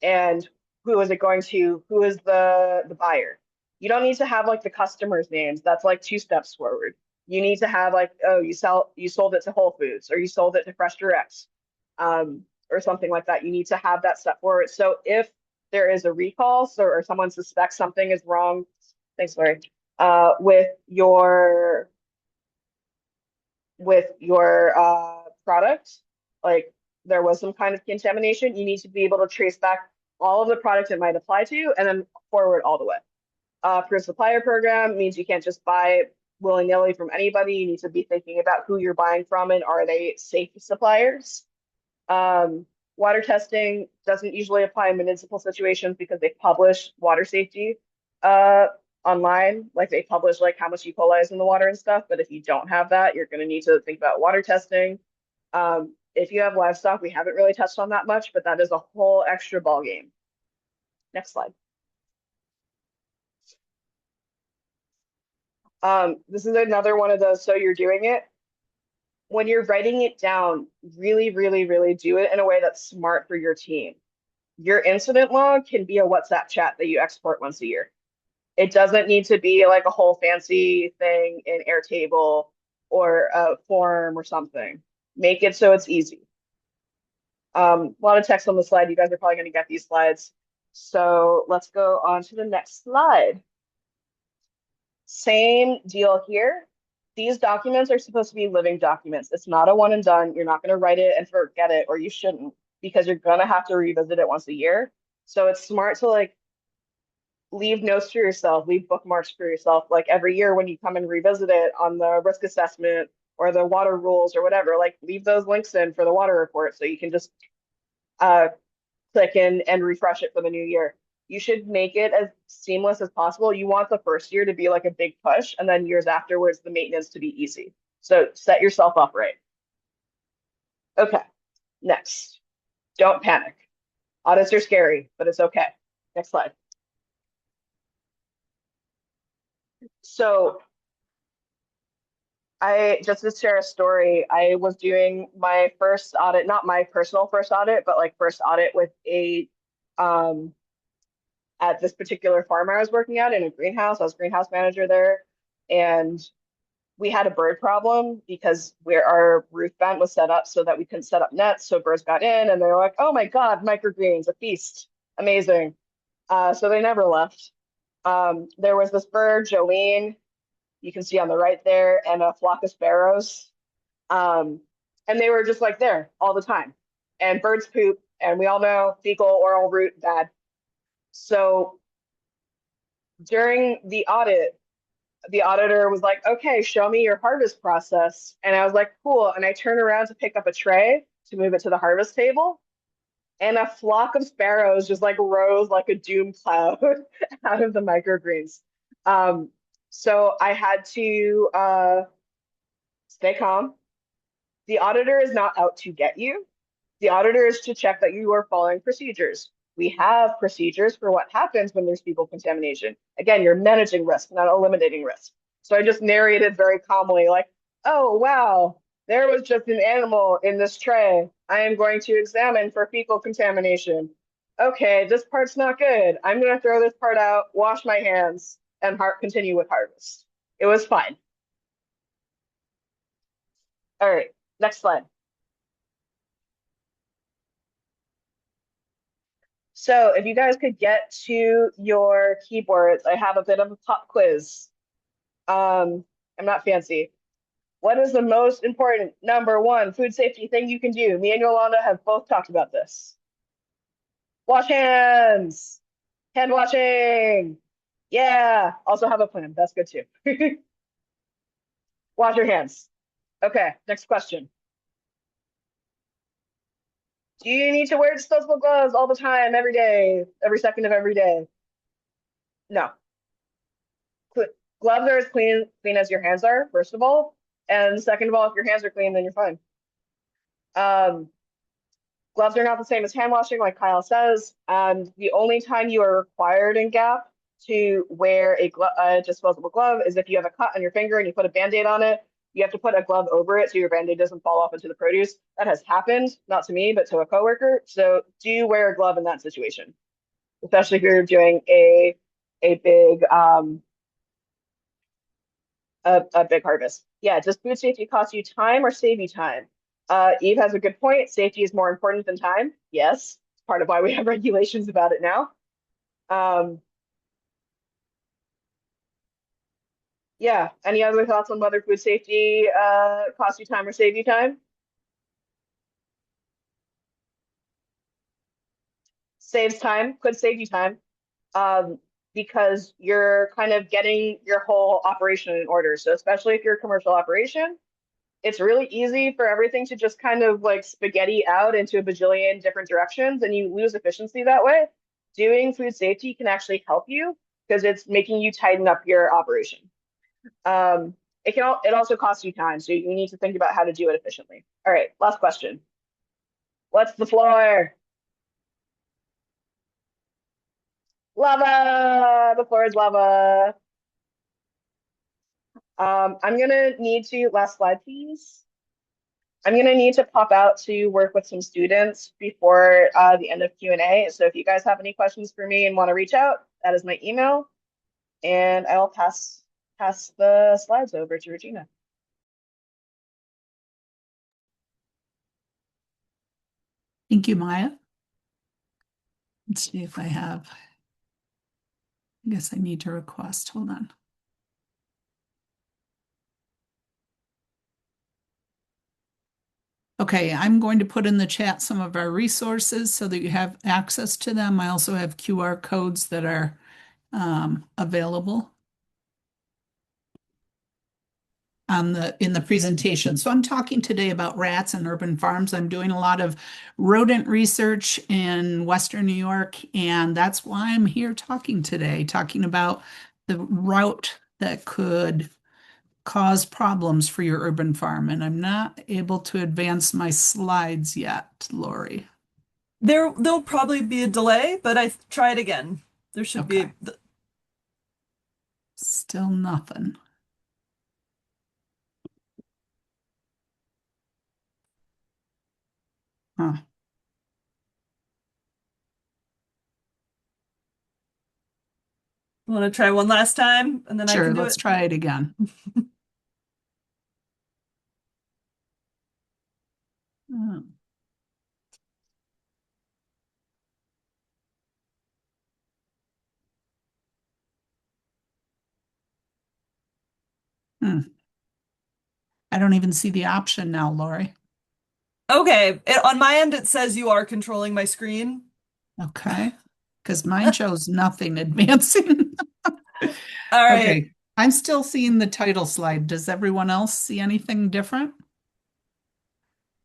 C: And who is it going to? Who is the buyer? You don't need to have like the customers' names. That's like 2 steps forward. You need to have like, oh, you sold it to Whole Foods or you sold it to Fresh Direct, or something like that. You need to have that step forward. So if there is a recall, or someone suspects something is wrong, thanks, Larry, with your product, like there was some kind of contamination, you need to be able to trace back all of the products it might apply to and then forward all the way. For a supplier program means you can't just buy willy-nilly from anybody. You need to be thinking about who you're buying from and are they safe suppliers. Water testing doesn't usually apply in municipal situations because they publish water safety online. Like they publish like how much E. coli is in the water and stuff. But if you don't have that, you're going to need to think about water testing. If you have livestock, we haven't really touched on that much, but that is a whole extra ball game. Next slide. This is another one of those, so you're doing it. When you're writing it down, really, really, really do it in a way that's smart for your team. Your incident log can be a WhatsApp chat that you export once a year. It doesn't need to be like a whole fancy thing in Airtable or a form or something. Make it so it's easy. A lot of text on the slide. You guys are probably going to get these slides. So let's go on to the next slide. Same deal here. These documents are supposed to be living documents. It's not a one and done. You're not going to write it and forget it, or you shouldn't, because you're going to have to revisit it once a year. So it's smart to like leave notes for yourself, leave bookmarks for yourself. Like every year when you come and revisit it on the risk assessment or the water rules or whatever, like leave those links in for the water report so you can just click in and refresh it for the new year. you should make it as seamless as possible. You want the first year to be like a big push, and then years afterwards, the maintenance to be easy. So set yourself up right. Okay, next. Don't panic. Audits are scary, but it's okay. Next slide. So I just to share a story, I was doing my first audit, not my personal first audit, but like first audit with a at this particular farm I was working at in a greenhouse. I was greenhouse manager there, and we had a bird problem because where our roof vent was set up so that we couldn't set up nets, so birds got in, and they were like, "Oh my God, microgreens, a feast, amazing!" So they never left. There was this bird, Jolene, you can see on the right there, and a flock of sparrows. Um, and they were just like there all the time. And birds poop, and we all know fecal oral root bad. So during the audit, the auditor was like, okay, show me your harvest process. And I was like, cool. And I turned around to pick up a tray to move it to the harvest table. And a flock of sparrows just like rose like a doom cloud out of the microgreens. So I had to stay calm. The auditor is not out to get you. The auditor is to check that you are following procedures. We have procedures for what happens when there's fecal contamination. Again, you're managing risk, not eliminating risk. So I just narrated very calmly, like, oh, wow, there was just an animal in this tray. I am going to examine for fecal contamination. Okay, this part's not good. I'm going to throw this part out, wash my hands, and continue with harvest. It was fine. All right, next slide. So if you guys could get to your keyboards, I have a bit of a pop quiz. I'm not fancy. What is the most important number one food safety thing you can do? Me and Yolanda have both talked about this. Wash hands. Hand washing. Yeah. Also have a plan. That's good too. Wash your hands. Okay, next question. Do you need to wear disposable gloves all the time, every day, every second of every day? No. Gloves are as clean as your hands are, first of all. And second of all, if your hands are clean, then you're fine. Gloves are not the same as hand washing, like Kyle says. And the only time you are required in GAP to wear a disposable glove is if you have a cut on your finger and you put a Band-Aid on it. You have to put a glove over it so your Band-Aid doesn't fall off into the produce. That has happened, not to me, but to a coworker. So do wear a glove in that situation, especially if you're doing a big a big harvest. Yeah, does food safety cost you time or save you time? Eve has a good point. Safety is more important than time. Yes, it's part of why we have regulations about it now. Yeah, any other thoughts on whether food safety costs you time or save you time? Saves time, could save you time, because you're kind of getting your whole operation in order. So especially if you're a commercial operation, it's really easy for everything to just kind of like spaghetti out into a bajillion different directions, and you lose efficiency that way. Doing food safety can actually help you because it's making you tighten up your operation. It also costs you time, so you need to think about how to do it efficiently. All right, last question. What's the floor? Lava! The floor is lava. I'm gonna need to, last slide, please. I'm gonna need to pop out to work with some students before the end of Q&A. So if you guys have any questions for me and want to reach out, that is my email. And I'll pass the slides over to Regina.
E: Thank you, Maya. Let's see if I have, I guess I need to request, hold on. Okay, I'm going to put in the chat some of our resources so that you have access to them. I also have QR codes that are available. in the presentation. So I'm talking today about rats and urban farms. I'm doing a lot of rodent research in Western New York, and that's why I'm here talking today, talking about the route that could cause problems for your urban farm. And I'm not able to advance my slides yet, Lori.
A: There'll probably be a delay, but I try it again. There should
E: Okay.
A: be.
E: Still nothing. Huh.
A: Want to try one last time, and then I
E: Sure,
A: can do
E: let's
A: it.
E: try it again. Hmm. I don't even see the option now, Lori.
A: Okay, on my end it says you are controlling my screen.
E: Okay. Because mine shows nothing advancing.
A: All right,
E: Okay. I'm still seeing the title slide. Does everyone else see anything different?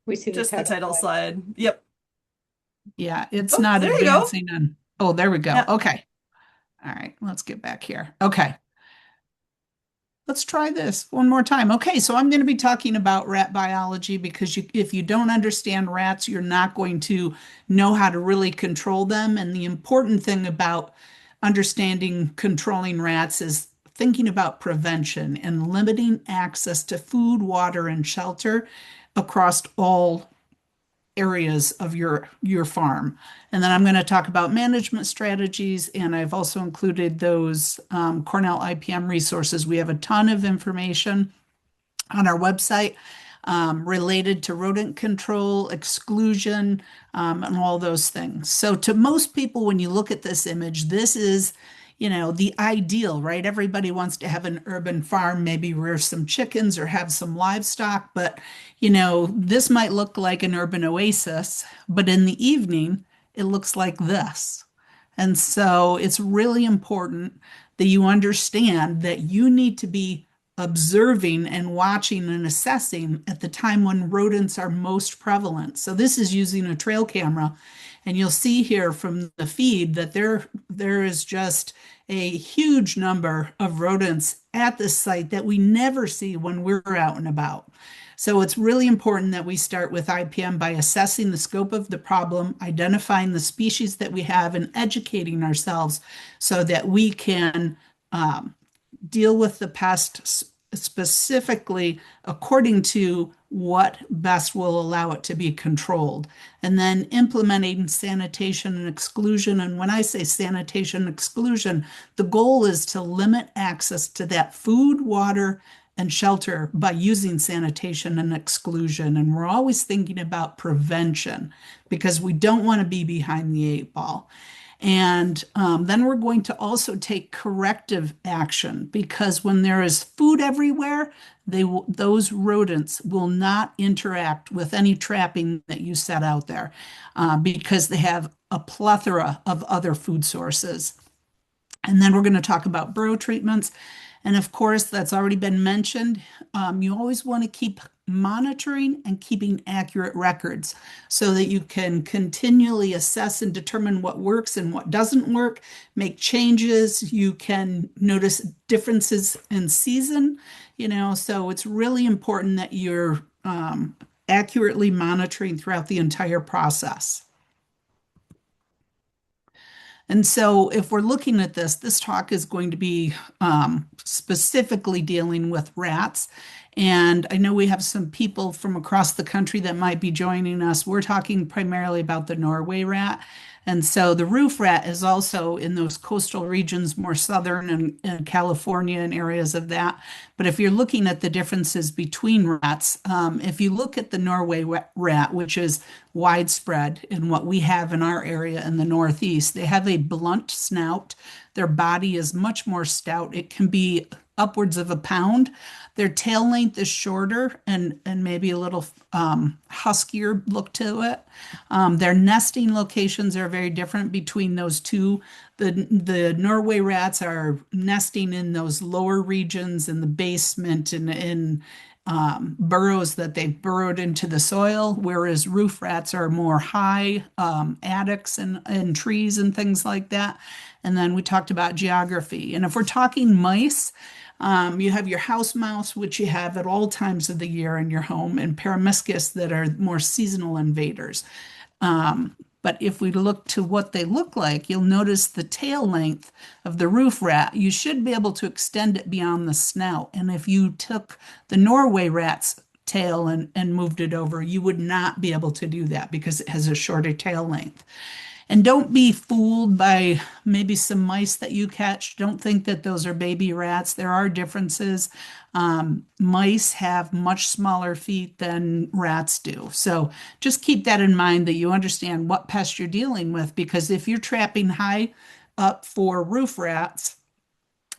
G: We see the
A: just the
G: title
A: title
G: slide.
A: slide. Yep.
E: Yeah, it's
A: Oh,
E: not
A: there you go.
E: advancing on. Oh, there we go.
A: Yeah.
E: Okay. All right, let's get back here. Okay. Let's try this one more time. Okay, so I'm going to be talking about rat biology because if you don't understand rats, you're not going to know how to really control them. And the important thing about understanding controlling rats is thinking about prevention and limiting access to food, water, and shelter across all areas of your farm. And then I'm going to talk about management strategies, and I've also included those Cornell IPM resources. We have a ton of information on our website related to rodent control, exclusion, and all those things. So to most people, when you look at this image, this is, the ideal, right? Everybody wants to have an urban farm, maybe rear some chickens or have some livestock, but, this might look like an urban oasis, but in the evening, it looks like this. And so it's really important that you understand that you need to be observing and watching and assessing at the time when rodents are most prevalent. So this is using a trail camera, and you'll see here from the feed that there is just a huge number of rodents at this site that we never see when we're out and about. So it's really important that we start with IPM by assessing the scope of the problem, identifying the species that we have, and educating ourselves so that we can deal with the pest specifically according to what best will allow it to be controlled. And then implementing sanitation and exclusion. And when I say sanitation and exclusion, the goal is to limit access to that food, water, and shelter by using sanitation and exclusion. And we're always thinking about prevention because we don't want to be behind the eight ball. And then we're going to also take corrective action because when there is food everywhere, those rodents will not interact with any trapping that you set out there because they have a plethora of other food sources. And then we're going to talk about burrow treatments. And of course, that's already been mentioned. You always want to keep monitoring and keeping accurate records so that you can continually assess and determine what works and what doesn't work, make changes. You can notice differences in season, so it's really important that you're accurately monitoring throughout the entire process. And so, if we're looking at this talk is going to be specifically dealing with rats. And I know we have some people from across the country that might be joining us. We're talking primarily about the Norway rat. And so the roof rat is also in those coastal regions, more southern and California and areas of that. But if you're looking at the differences between rats, if you look at the Norway rat, which is widespread in what we have in our area in the Northeast, they have a blunt snout. Their body is much more stout. It can be upwards of a pound. Their tail length is shorter and maybe a little huskier look to it. Their nesting locations are very different between those two. The Norway rats are nesting in those lower regions in the basement and in burrows that they've burrowed into the soil, whereas roof rats are more high attics and trees and things like that. And then we talked about geography. And if we're talking mice, you have your house mouse, which you have at all times of the year in your home, and Peromyscus that are more seasonal invaders. But if we look to what they look like, you'll notice the tail length of the roof rat. You should be able to extend it beyond the snout. And if you took the Norway rat's tail and moved it over, you would not be able to do that because it has a shorter tail length. And don't be fooled by maybe some mice that you catch. Don't think that those are baby rats. There are differences. Mice have much smaller feet than rats do. So just keep that in mind that you understand what pest you're dealing with, because if you're trapping high up for roof rats,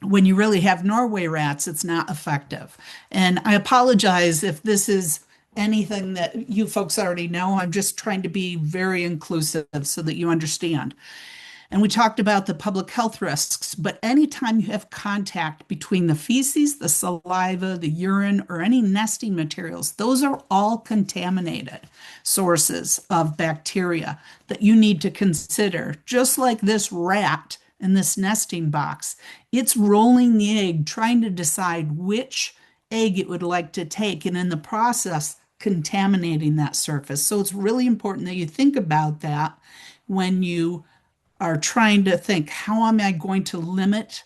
E: when you really have Norway rats, it's not effective. And I apologize if this is anything that you folks already know. I'm just trying to be very inclusive so that you understand. And we talked about the public health risks, but anytime you have contact between the feces, the saliva, the urine, or any nesting materials, those are all contaminated sources of bacteria that you need to consider. Just like this rat in this nesting box, it's rolling the egg, trying to decide which egg it would like to take, and in the process, contaminating that surface. So it's really important that you think about that when you are trying to think, how am I going to limit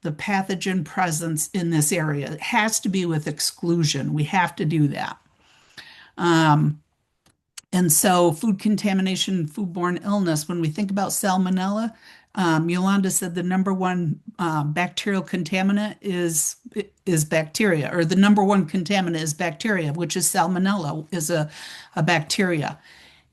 E: the pathogen presence in this area? It has to be with exclusion. We have to do that. And so food contamination, foodborne illness, when we think about salmonella, Yolanda said the number one bacterial contaminant is bacteria, or the number one contaminant is bacteria, which is salmonella, is a bacteria.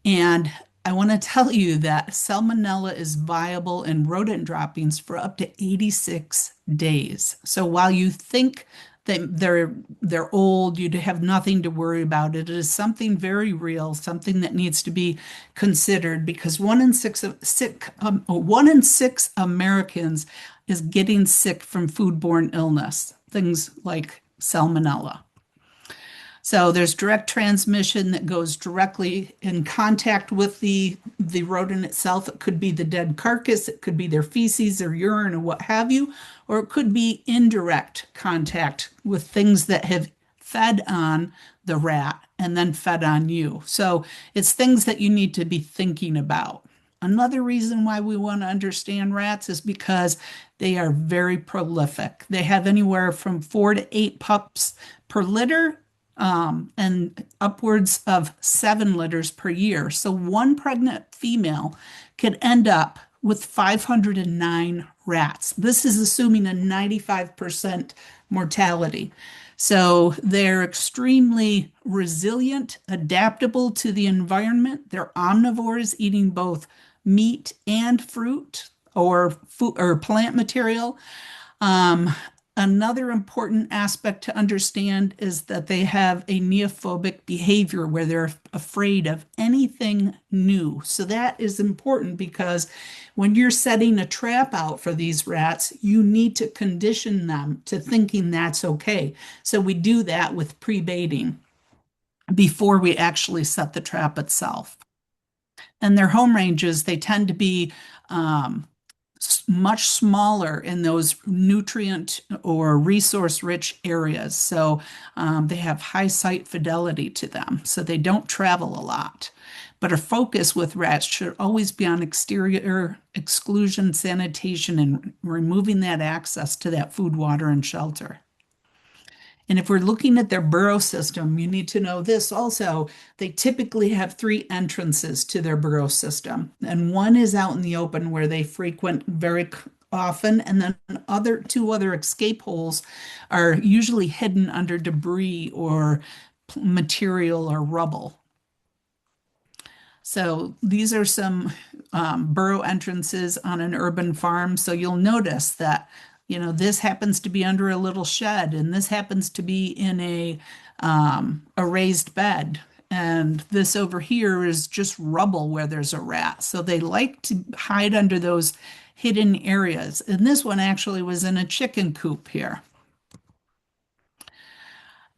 E: And I want to tell you that salmonella is viable in rodent droppings for up to 86 days. So while you think that they're old, you have nothing to worry about, it is something very real, something that needs to be considered, because 1 in 6 Americans is getting sick from foodborne illness, things like salmonella. So there's direct transmission that goes directly in contact with the rodent itself. It could be the dead carcass, it could be their feces or urine or what have you, or it could be indirect contact with things that have fed on the rat and then fed on you. So it's things that you need to be thinking about. Another reason why we want to understand rats is because they are very prolific. They have anywhere from 4 to 8 pups per litter, and upwards of 7 litters per year. So one pregnant female could end up with 509 rats. This is assuming a 95% mortality. So they're extremely resilient, adaptable to the environment. They're omnivores, eating both meat and fruit or food or plant material. Another important aspect to understand is that they have a neophobic behavior where they're afraid of anything new. So that is important because when you're setting a trap out for these rats, you need to condition them to thinking that's okay. So we do that with pre-baiting before we actually set the trap itself. And their home ranges, they tend to be much smaller in those nutrient or resource rich areas. So they have high site fidelity to them. So they don't travel a lot. But our focus with rats should always be on exterior exclusion, sanitation, and removing that access to that food, water, and shelter. And if we're looking at their burrow system, you need to know this also. They typically have 3 entrances to their burrow system. And one is out in the open where they frequent very often. And then 2 other escape holes are usually hidden under debris or material or rubble. So these are some burrow entrances on an urban farm. So you'll notice that This happens to be under a little shed, and this happens to be in a raised bed. And this over here is just rubble where there's a rat. So they like to hide under those hidden areas. And this one actually was in a chicken coop here.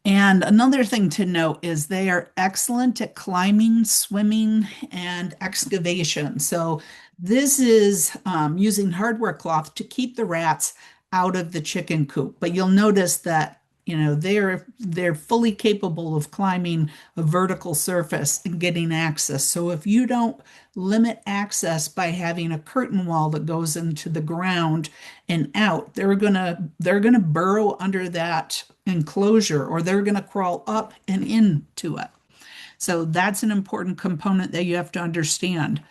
E: And another thing to note is they are excellent at climbing, swimming, and excavation. So this is using hardware cloth to keep the rats out of the chicken coop. But you'll notice that they're fully capable of climbing a vertical surface and getting access. So if you don't limit access by having a curtain wall that goes into the ground and out, they're gonna burrow under that enclosure, or they're gonna crawl up and into it. So that's an important component that you have to understand.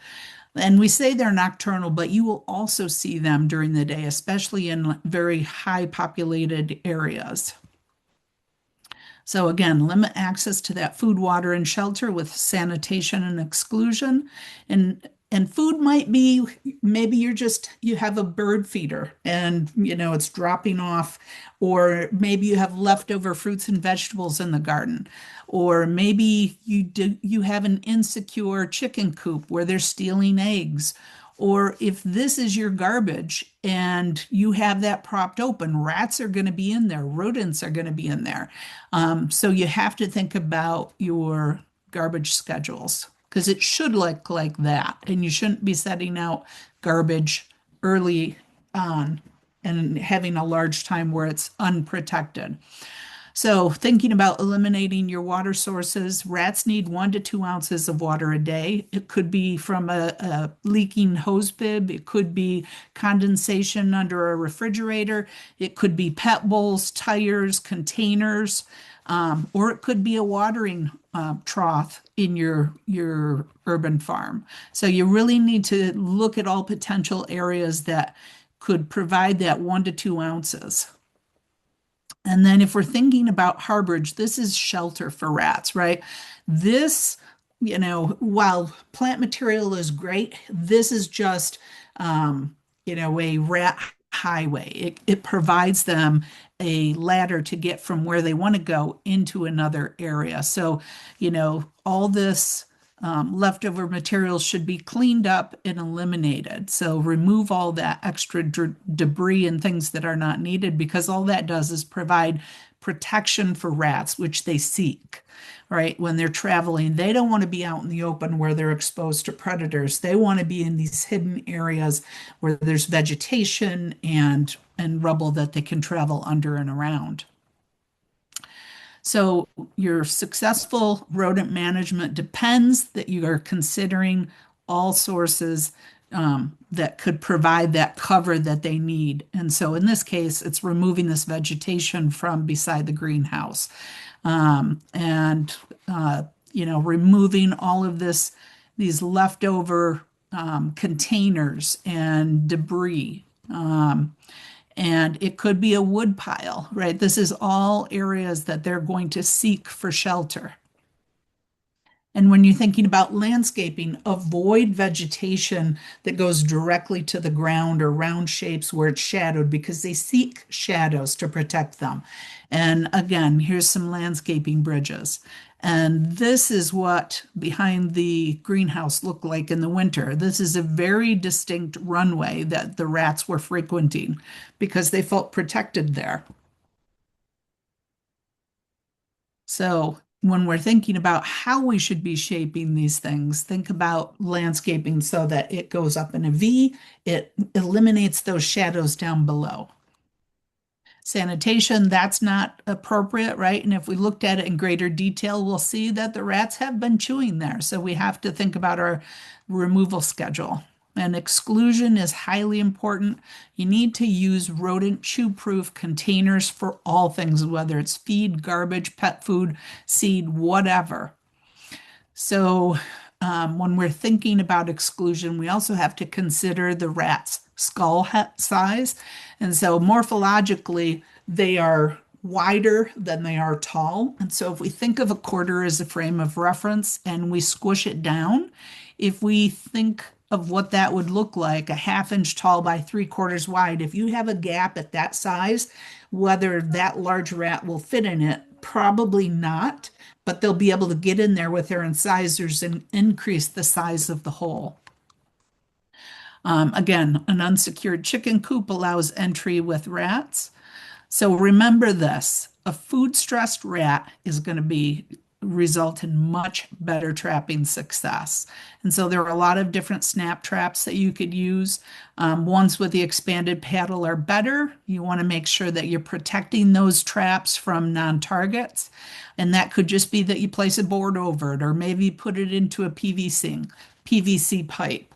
E: And we say they're nocturnal, but you will also see them during the day, especially in very high populated areas. So again, limit access to that food, water, and shelter with sanitation and exclusion. And food might be, maybe you have a bird feeder and it's dropping off, or maybe you have leftover fruits and vegetables in the garden, or maybe you have an insecure chicken coop where they're stealing eggs. Or if this is your garbage and you have that propped open, rats are going to be in there, rodents are going to be in there. So you have to think about your garbage schedules because it should look like that. And you shouldn't be setting out garbage early on and having a large time where it's unprotected. So thinking about eliminating your water sources, rats need 1 to 2 ounces of water a day. It could be from a leaking hose bib. It could be condensation under a refrigerator. It could be pet bowls, tires, containers, or it could be a watering trough in your urban farm. So you really need to look at all potential areas that could provide that 1 to 2 ounces. And then if we're thinking about harborage, this is shelter for rats, right? This, while plant material is great, this is just, a rat highway. It provides them a ladder to get from where they want to go into another area. So, all this leftover materials should be cleaned up and eliminated. So remove all that extra debris and things that are not needed, because all that does is provide protection for rats, which they seek, right? When they're traveling, they don't want to be out in the open where they're exposed to predators. They want to be in these hidden areas where there's vegetation and rubble that they can travel under and around. So your successful rodent management depends that you are considering all sources that could provide that cover that they need. And so in this case, it's removing this vegetation from beside the greenhouse, removing all of these leftover containers and debris. And it could be a wood pile, right? This is all areas that they're going to seek for shelter. And when you're thinking about landscaping, avoid vegetation that goes directly to the ground or round shapes where it's shadowed, because they seek shadows to protect them. And again, here's some landscaping bridges. And this is what behind the greenhouse looked like in the winter. This is a very distinct runway that the rats were frequenting because they felt protected there. So when we're thinking about how we should be shaping these things, think about landscaping so that it goes up in a V. It eliminates those shadows down below. Sanitation, that's not appropriate, right? And if we looked at it in greater detail, we'll see that the rats have been chewing there. So we have to think about our removal schedule. And exclusion is highly important. You need to use rodent chew-proof containers for all things, whether it's feed, garbage, pet food, seed, whatever. So when we're thinking about exclusion, we also have to consider the rat's skull size. And so morphologically, they are wider than they are tall. And so if we think of a quarter as a frame of reference and we squish it down, if we think of what that would look like, a 1/2 inch tall by 3/4 wide. If you have a gap at that size, whether that large rat will fit in it, probably not, but they'll be able to get in there with their incisors and increase the size of the hole. Again, an unsecured chicken coop allows entry with rats. So remember this, a food stressed rat is going to result in much better trapping success. And so there are a lot of different snap traps that you could use. Ones with the expanded paddle are better. You want to make sure that you're protecting those traps from non-targets. And that could just be that you place a board over it, or maybe put it into a PVC pipe.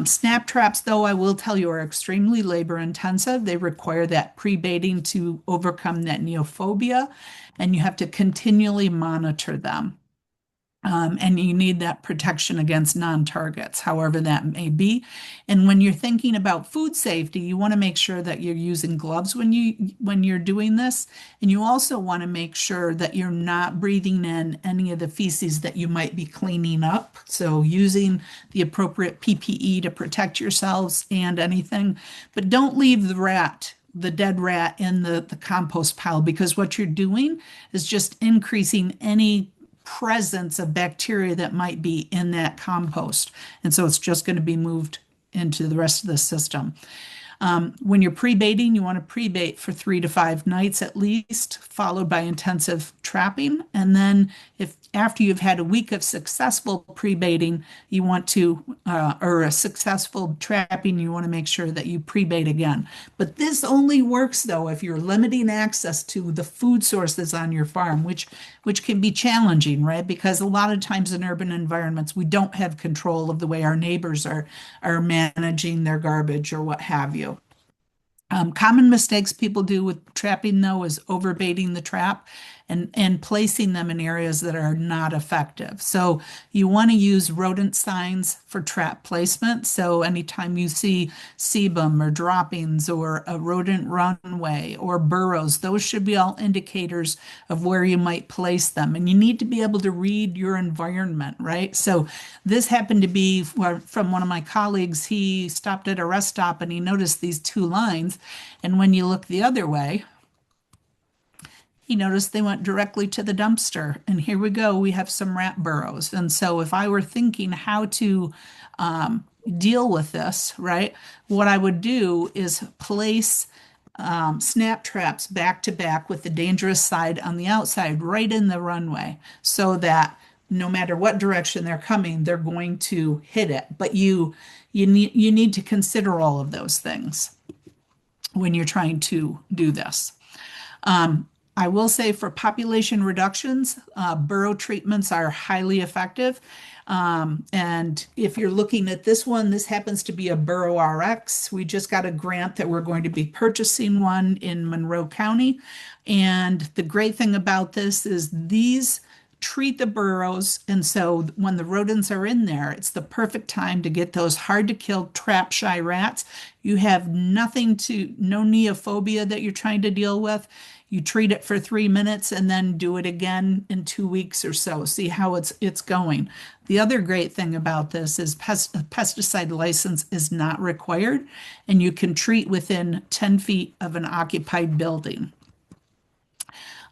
E: Snap traps, though, I will tell you, are extremely labor intensive. They require that pre-baiting to overcome that neophobia, and you have to continually monitor them. And you need that protection against non-targets, however that may be. And when you're thinking about food safety, you want to make sure that you're using gloves when you're doing this. And you also want to make sure that you're not breathing in any of the feces that you might be cleaning up. So using the appropriate PPE to protect yourselves and anything. But don't leave the dead rat in the compost pile, because what you're doing is just increasing any presence of bacteria that might be in that compost. And so it's just going to be moved into the rest of the system. When you're pre-baiting, you want to pre-bait for 3 to 5 nights at least, followed by intensive trapping. And then if after you've had a week of successful pre-baiting, you want to, or a successful trapping, you want to make sure that you pre-bait again. But this only works though if you're limiting access to the food sources on your farm, which can be challenging, right? Because a lot of times in urban environments, we don't have control of the way our neighbors are managing their garbage or what have you. Common mistakes people do with trapping, though, is overbaiting the trap and placing them in areas that are not effective. So you want to use rodent signs for trap placement. So anytime you see sebum or droppings or a rodent runway or burrows, those should be all indicators of where you might place them. And you need to be able to read your environment, right? So this happened to be from one of my colleagues. He stopped at a rest stop and he noticed these 2 lines. And when you look the other way, he noticed they went directly to the dumpster. And here we go, we have some rat burrows. And so if I were thinking how to deal with this, right, what I would do is place snap traps back to back with the dangerous side on the outside, right in the runway, so that no matter what direction they're coming, they're going to hit it. But you need to consider all of those things when you're trying to do this. I will say for population reductions, burrow treatments are highly effective. And if you're looking at this one, this happens to be a Burrow RX. We just got a grant that we're going to be purchasing one in Monroe County. And the great thing about this is these treat the burrows. And so when the rodents are in there, it's the perfect time to get those hard to kill trap shy rats. You have no neophobia that you're trying to deal with. You treat it for 3 minutes and then do it again in 2 weeks or so. See how it's going. The other great thing about this is a pesticide license is not required, and you can treat within 10 feet of an occupied building.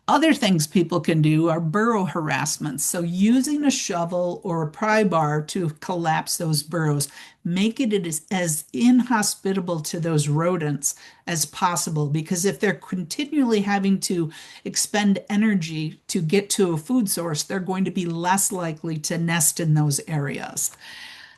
E: Other things people can do are burrow harassments. So using a shovel or a pry bar to collapse those burrows, make it as inhospitable to those rodents as possible. Because if they're continually having to expend energy to get to a food source, they're going to be less likely to nest in those areas.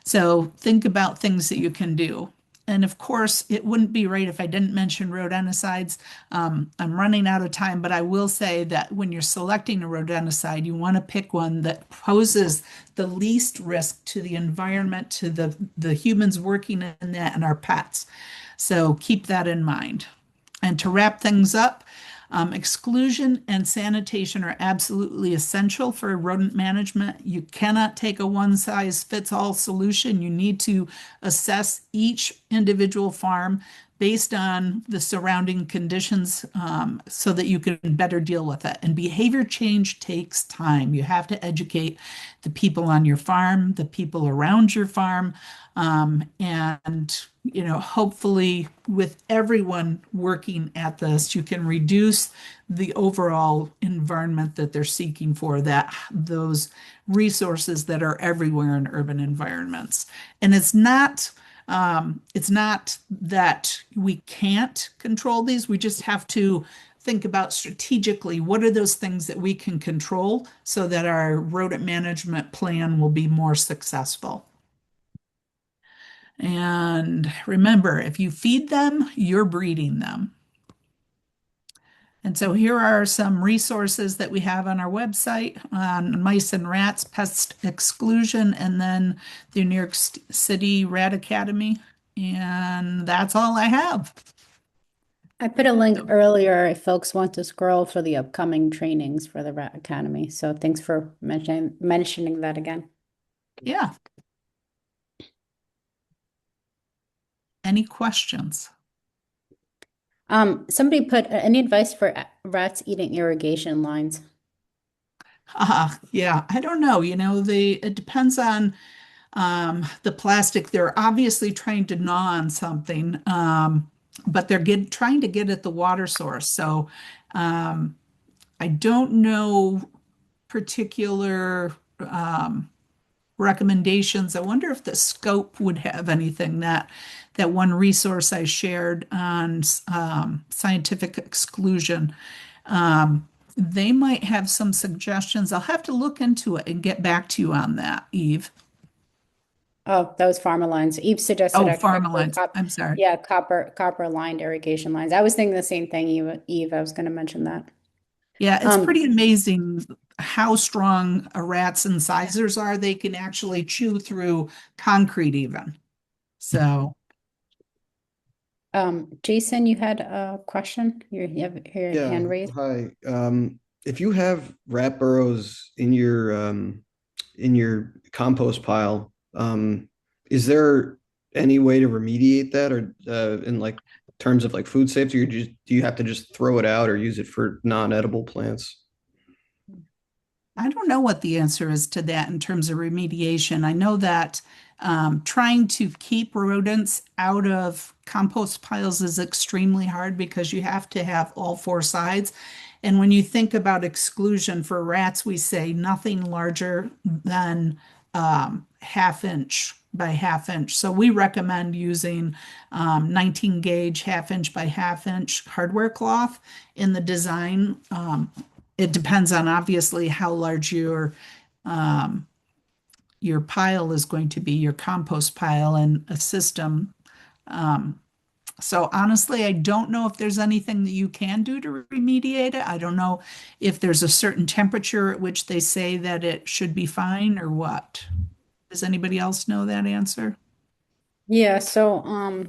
E: So think about things that you can do. And of course, it wouldn't be right if I didn't mention rodenticides. I'm running out of time, but I will say that when you're selecting a rodenticide, you want to pick one that poses the least risk to the environment, to the humans working in that, and our pets. So keep that in mind. And to wrap things up, exclusion and sanitation are absolutely essential for rodent management. You cannot take a one-size-fits-all solution. You need to assess each individual farm based on the surrounding conditions so that you can better deal with it. And behavior change takes time. You have to educate the people on your farm, the people around your farm, and hopefully with everyone working at this, you can reduce the overall environment that they're seeking for, that those resources that are everywhere in urban environments. And it's not that we can't control these. We just have to think about strategically what are those things that we can control so that our rodent management plan will be more successful. And remember, if you feed them, you're breeding them. And so here are some resources that we have on our website on mice and rats, pest exclusion, and then the New York City Rat Academy. And that's all I have.
B: I put a link earlier if folks want to scroll for the upcoming trainings for the Rat Academy. So thanks for mentioning that again.
E: Yeah. Any questions?
B: Somebody put any advice for rats eating irrigation lines?
E: Yeah, I don't know. It depends on the plastic. They're obviously trying to gnaw on something, but they're trying to get at the water source. So I don't know particular recommendations. I wonder if the scope would have anything. That one resource I shared on scientific exclusion. They might have some suggestions. I'll have to look into it and get back to you on that, Eve.
B: Oh, that was farmer lines. Eve suggested
E: Oh,
B: a
E: farm
B: chemical
E: lines. I'm sorry.
B: yeah, copper lined irrigation lines. I was thinking the same thing, Eve. I was going to mention that.
E: Yeah, it's pretty amazing how strong a rat's incisors are. They can actually chew through concrete even. So,
B: Jason, you had a question? You have your
H: Yeah,
B: hand raised.
H: hi. If you have rat burrows in your compost pile, is there any way to remediate that, or in like terms of like food safety, or do you have to just throw it out or use it for non-edible plants?
E: I don't know what the answer is to that in terms of remediation. I know that trying to keep rodents out of compost piles is extremely hard because you have to have all four sides. And when you think about exclusion for rats, we say nothing larger than half inch by half inch. So we recommend using 19 gauge half inch by half inch hardware cloth in the design. It depends on obviously how large your pile is going to be, your compost pile and a system. So honestly, I don't know if there's anything that you can do to remediate it. I don't know if there's a certain temperature at which they say that it should be fine or what. Does anybody else know that answer?
B: Yeah, so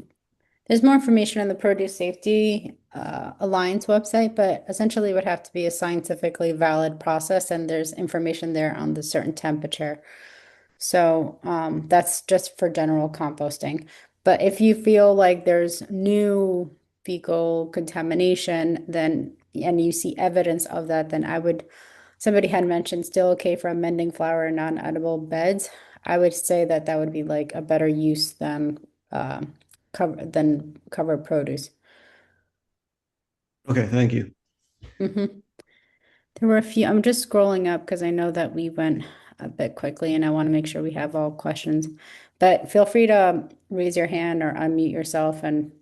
B: there's more information on the Produce Safety Alliance website, but essentially it would have to be a scientifically valid process, and there's information there on the certain temperature. So that's just for general composting. But if you feel like there's new fecal contamination, then and you see evidence of that, then somebody had mentioned still okay for amending flower and non-edible beds. I would say that that would be like a better use cover produce.
H: Okay, thank you.
B: Hmm. There were a few. I'm just scrolling up because I know that we went a bit quickly and I want to make sure we have all questions. But feel free to raise your hand or unmute yourself. And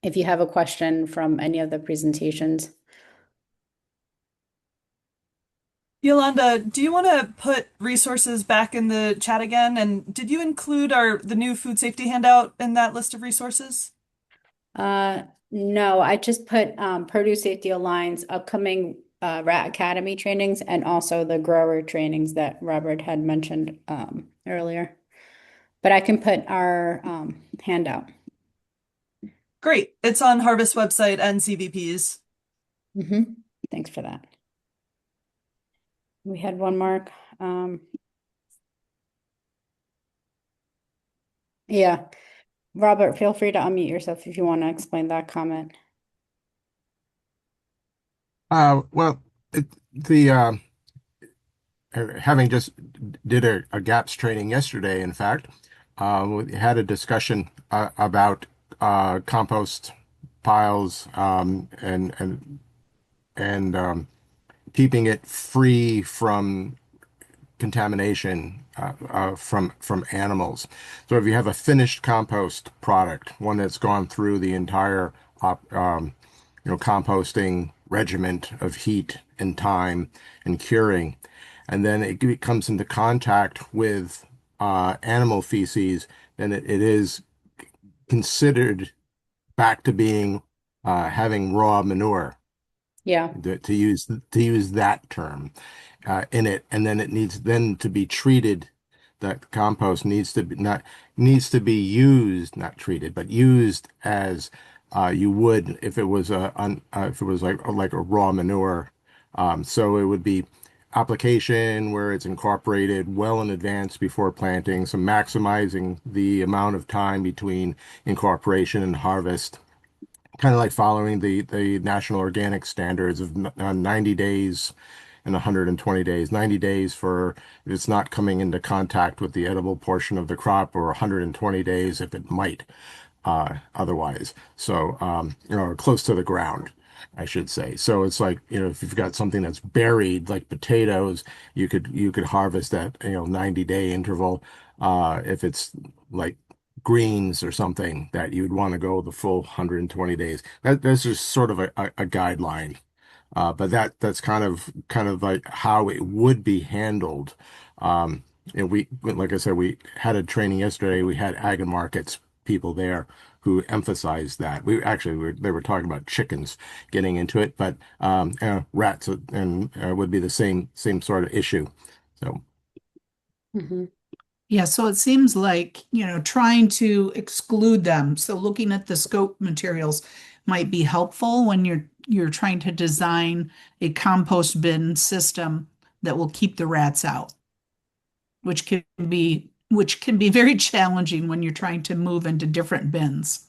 B: if you have a question from any of the presentations.
A: Yolanda, do you want to put resources back in the chat again? And did you include the new food safety handout in that list of resources?
B: No, I just put Produce Safety Alliance upcoming Rat Academy trainings and also the grower trainings that Robert had mentioned earlier. But I can put our handout.
A: Great. It's on Harvest website and CVP's.
B: Thanks for that. We had one more. Yeah. Robert, feel free to unmute yourself if you want to explain that comment.
F: Well, the having just did a GAPS training yesterday, in fact, we had a discussion about compost piles and keeping it free from contamination from animals. So if you have a finished compost product, one that's gone through the entire composting regiment of heat and time and curing, and then it comes into contact with animal feces, then it is considered back to being having raw manure
B: Yeah.
F: to use that term in it, and then it needs then to be treated. That compost needs to be used, not treated, but used as you would if it was if it was like a raw manure. So it would be application where it's incorporated well in advance before planting, so maximizing the amount of time between incorporation and harvest, kind of like following the national organic standards of 90 days and 120 days. 90 days for if it's not coming into contact with the edible portion of the crop, or 120 days if it might otherwise. So, close to the ground, I should say. So it's like, if you've got something that's buried, like potatoes, you could harvest at, 90-day interval. If it's like greens or something, that you'd want to go the full 120 days. That's just sort of a guideline. But that's kind of like how it would be handled. Like I said, we had a training yesterday. We had ag and markets people there who emphasized that. They were talking about chickens getting into it, but rats and would be the same sort of issue. So.
B: Hmm.
E: Yeah, so it seems like, trying to exclude them. So looking at the scope materials might be helpful when you're trying to design a compost bin system that will keep the rats out, which can be very challenging when you're trying to move into different bins.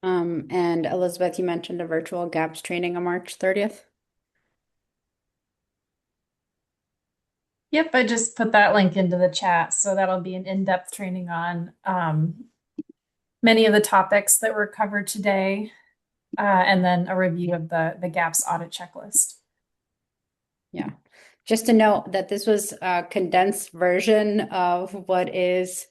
B: And Elizabeth, you mentioned a virtual GAPS training on March 30th.
D: Yep, I just put that link into the chat. So that'll be an in-depth training on many of the topics that were covered today, and then a review of the GAPS audit checklist.
B: Yeah. Just to note that this was a condensed version of what is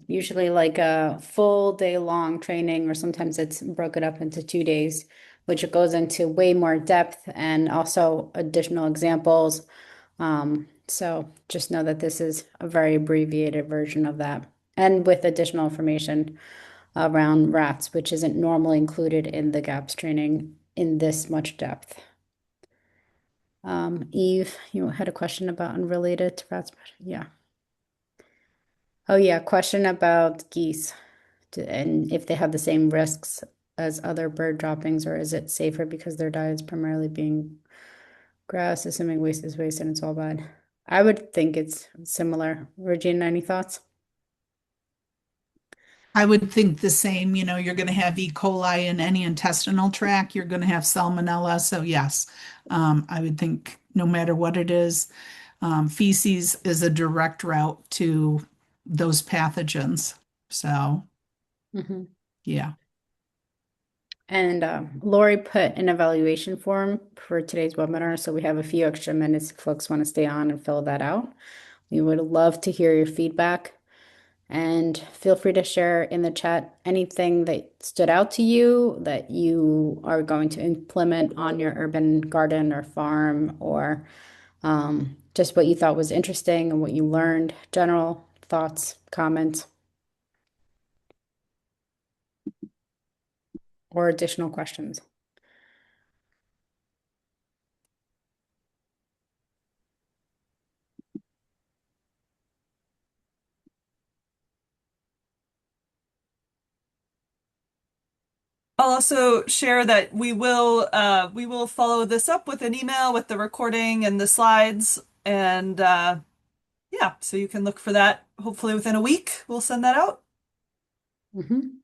B: usually like a full day long training, or sometimes it's broken up into 2 days, which goes into way more depth and also additional examples. So just know that this is a very abbreviated version of that, and with additional information around rats, which isn't normally included in the GAPS training in this much depth. Eve, you had a question about unrelated to rats. Yeah. Oh yeah, question about geese and if they have the same risks as other bird droppings, or is it safer because their diet's primarily being grass, assuming waste is waste and it's all bad. I would think it's similar. Regina, any thoughts?
E: I would think the same, you're going to have E. coli in any intestinal tract, you're going to have salmonella. So yes, I would think no matter what it is, feces is a direct route to those pathogens. So
B: Mm-hmm.
E: yeah.
B: And Lori put an evaluation form for today's webinar, so we have a few extra minutes if folks want to stay on and fill that out. We would love to hear your feedback, and feel free to share in the chat anything that stood out to you that you are going to implement on your urban garden or farm, or just what you thought was interesting and what you learned, general thoughts, comments, or additional questions.
A: I'll also share that we will follow this up with an email with the recording and the slides And yeah, so you can look for that hopefully within a week. We'll send that out.
B: Mhm.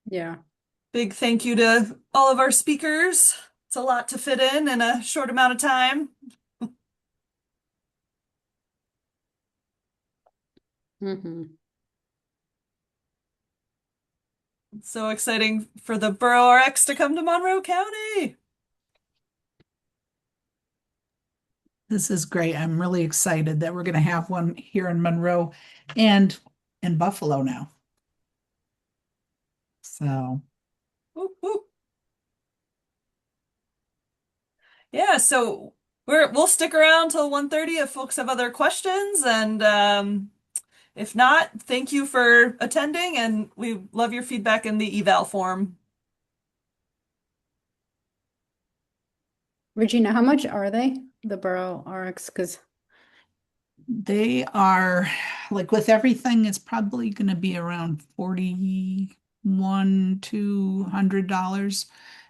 B: Yeah.
A: Big thank you to all of our speakers. It's a lot to fit in a short amount of time.
B: Mhm.
A: It's so exciting for the Borough RX to come to Monroe County.
E: This is great. I'm really excited that we're going to have one here in Monroe and in Buffalo now. So,
A: Whoop, whoop. Yeah, so we'll stick around till 1:30 if folks have other questions, and if not, thank you for attending, and we love your feedback in the eval form.
B: Regina, how much are they? The Borough RX? Because
E: they are like with everything, it's probably going to be around 41 to $100,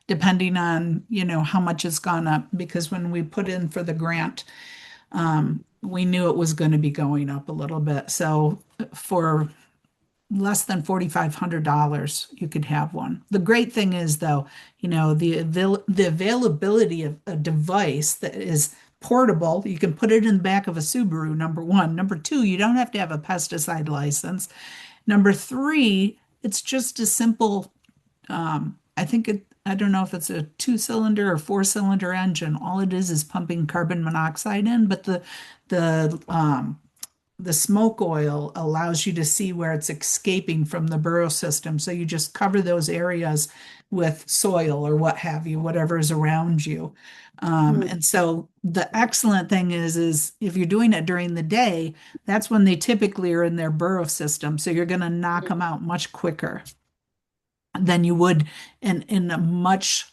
E: depending on, how much has gone up. Because when we put in for the grant, we knew it was going to be going up a little bit. So for less than $4,500, you could have one. The great thing is, though, the availability of a device that is portable. You can put it in the back of a Subaru, number one. Number two, you don't have to have a pesticide license. Number three, it's just a simple, I don't know if it's a two-cylinder or four-cylinder engine. All it is pumping carbon monoxide in, but the smoke oil allows you to see where it's escaping from the burrow system. So you just cover those areas with soil or what have you, whatever is around you. And so the excellent thing is if you're doing it during the day, that's when they typically are in their burrow system. So you're going to knock them out much quicker than you would in a much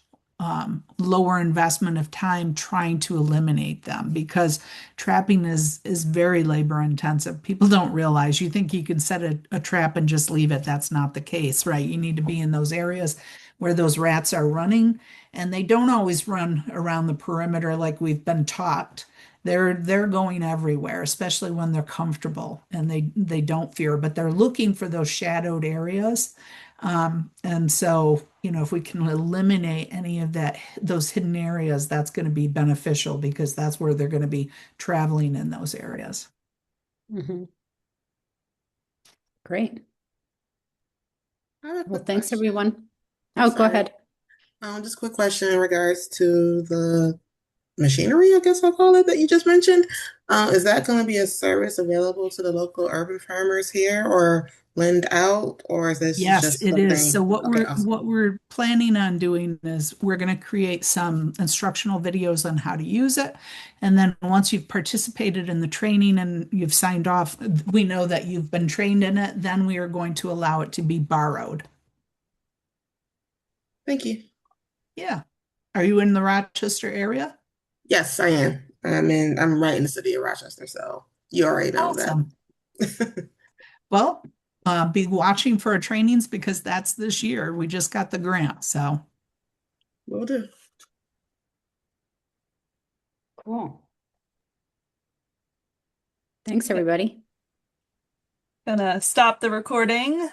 E: lower investment of time trying to eliminate them, because trapping is very labor intensive. People don't realize, you think you can set a trap and just leave it. That's not the case, right? You need to be in those areas where those rats are running, and they don't always run around the perimeter like we've been taught. They're going everywhere, especially when they're comfortable and they don't fear, but they're looking for those shadowed areas. And so, if we can eliminate any of those hidden areas, that's going to be beneficial, because that's where they're going to be traveling in those areas.
B: Mhm. Great.
I: I have a
B: Well,
I: quick
B: thanks,
I: question.
B: everyone.
I: I'm
B: Oh, go
I: sorry.
B: ahead.
I: Just a quick question in regards to the machinery, I guess I'll call it, that you just mentioned. Is that going to be a service available to the local urban farmers here or lend out, or is this
E: Yes,
I: just
E: it is. So
I: something?
E: what
I: Okay,
E: we're
I: awesome.
E: what we're planning on doing is we're going to create some instructional videos on how to use it. And then once you've participated in the training and you've signed off, we know that you've been trained in it, then we are going to allow it to be borrowed.
I: Thank you.
E: Yeah. Are you in the Rochester area?
I: Yes, I am. I'm right in the city of Rochester, so you already know that.
E: Awesome. Well, be watching for our trainings, because that's this year. We just got the grant, so.
I: Will do.
B: Cool. Thanks, everybody.
A: Gonna stop the recording.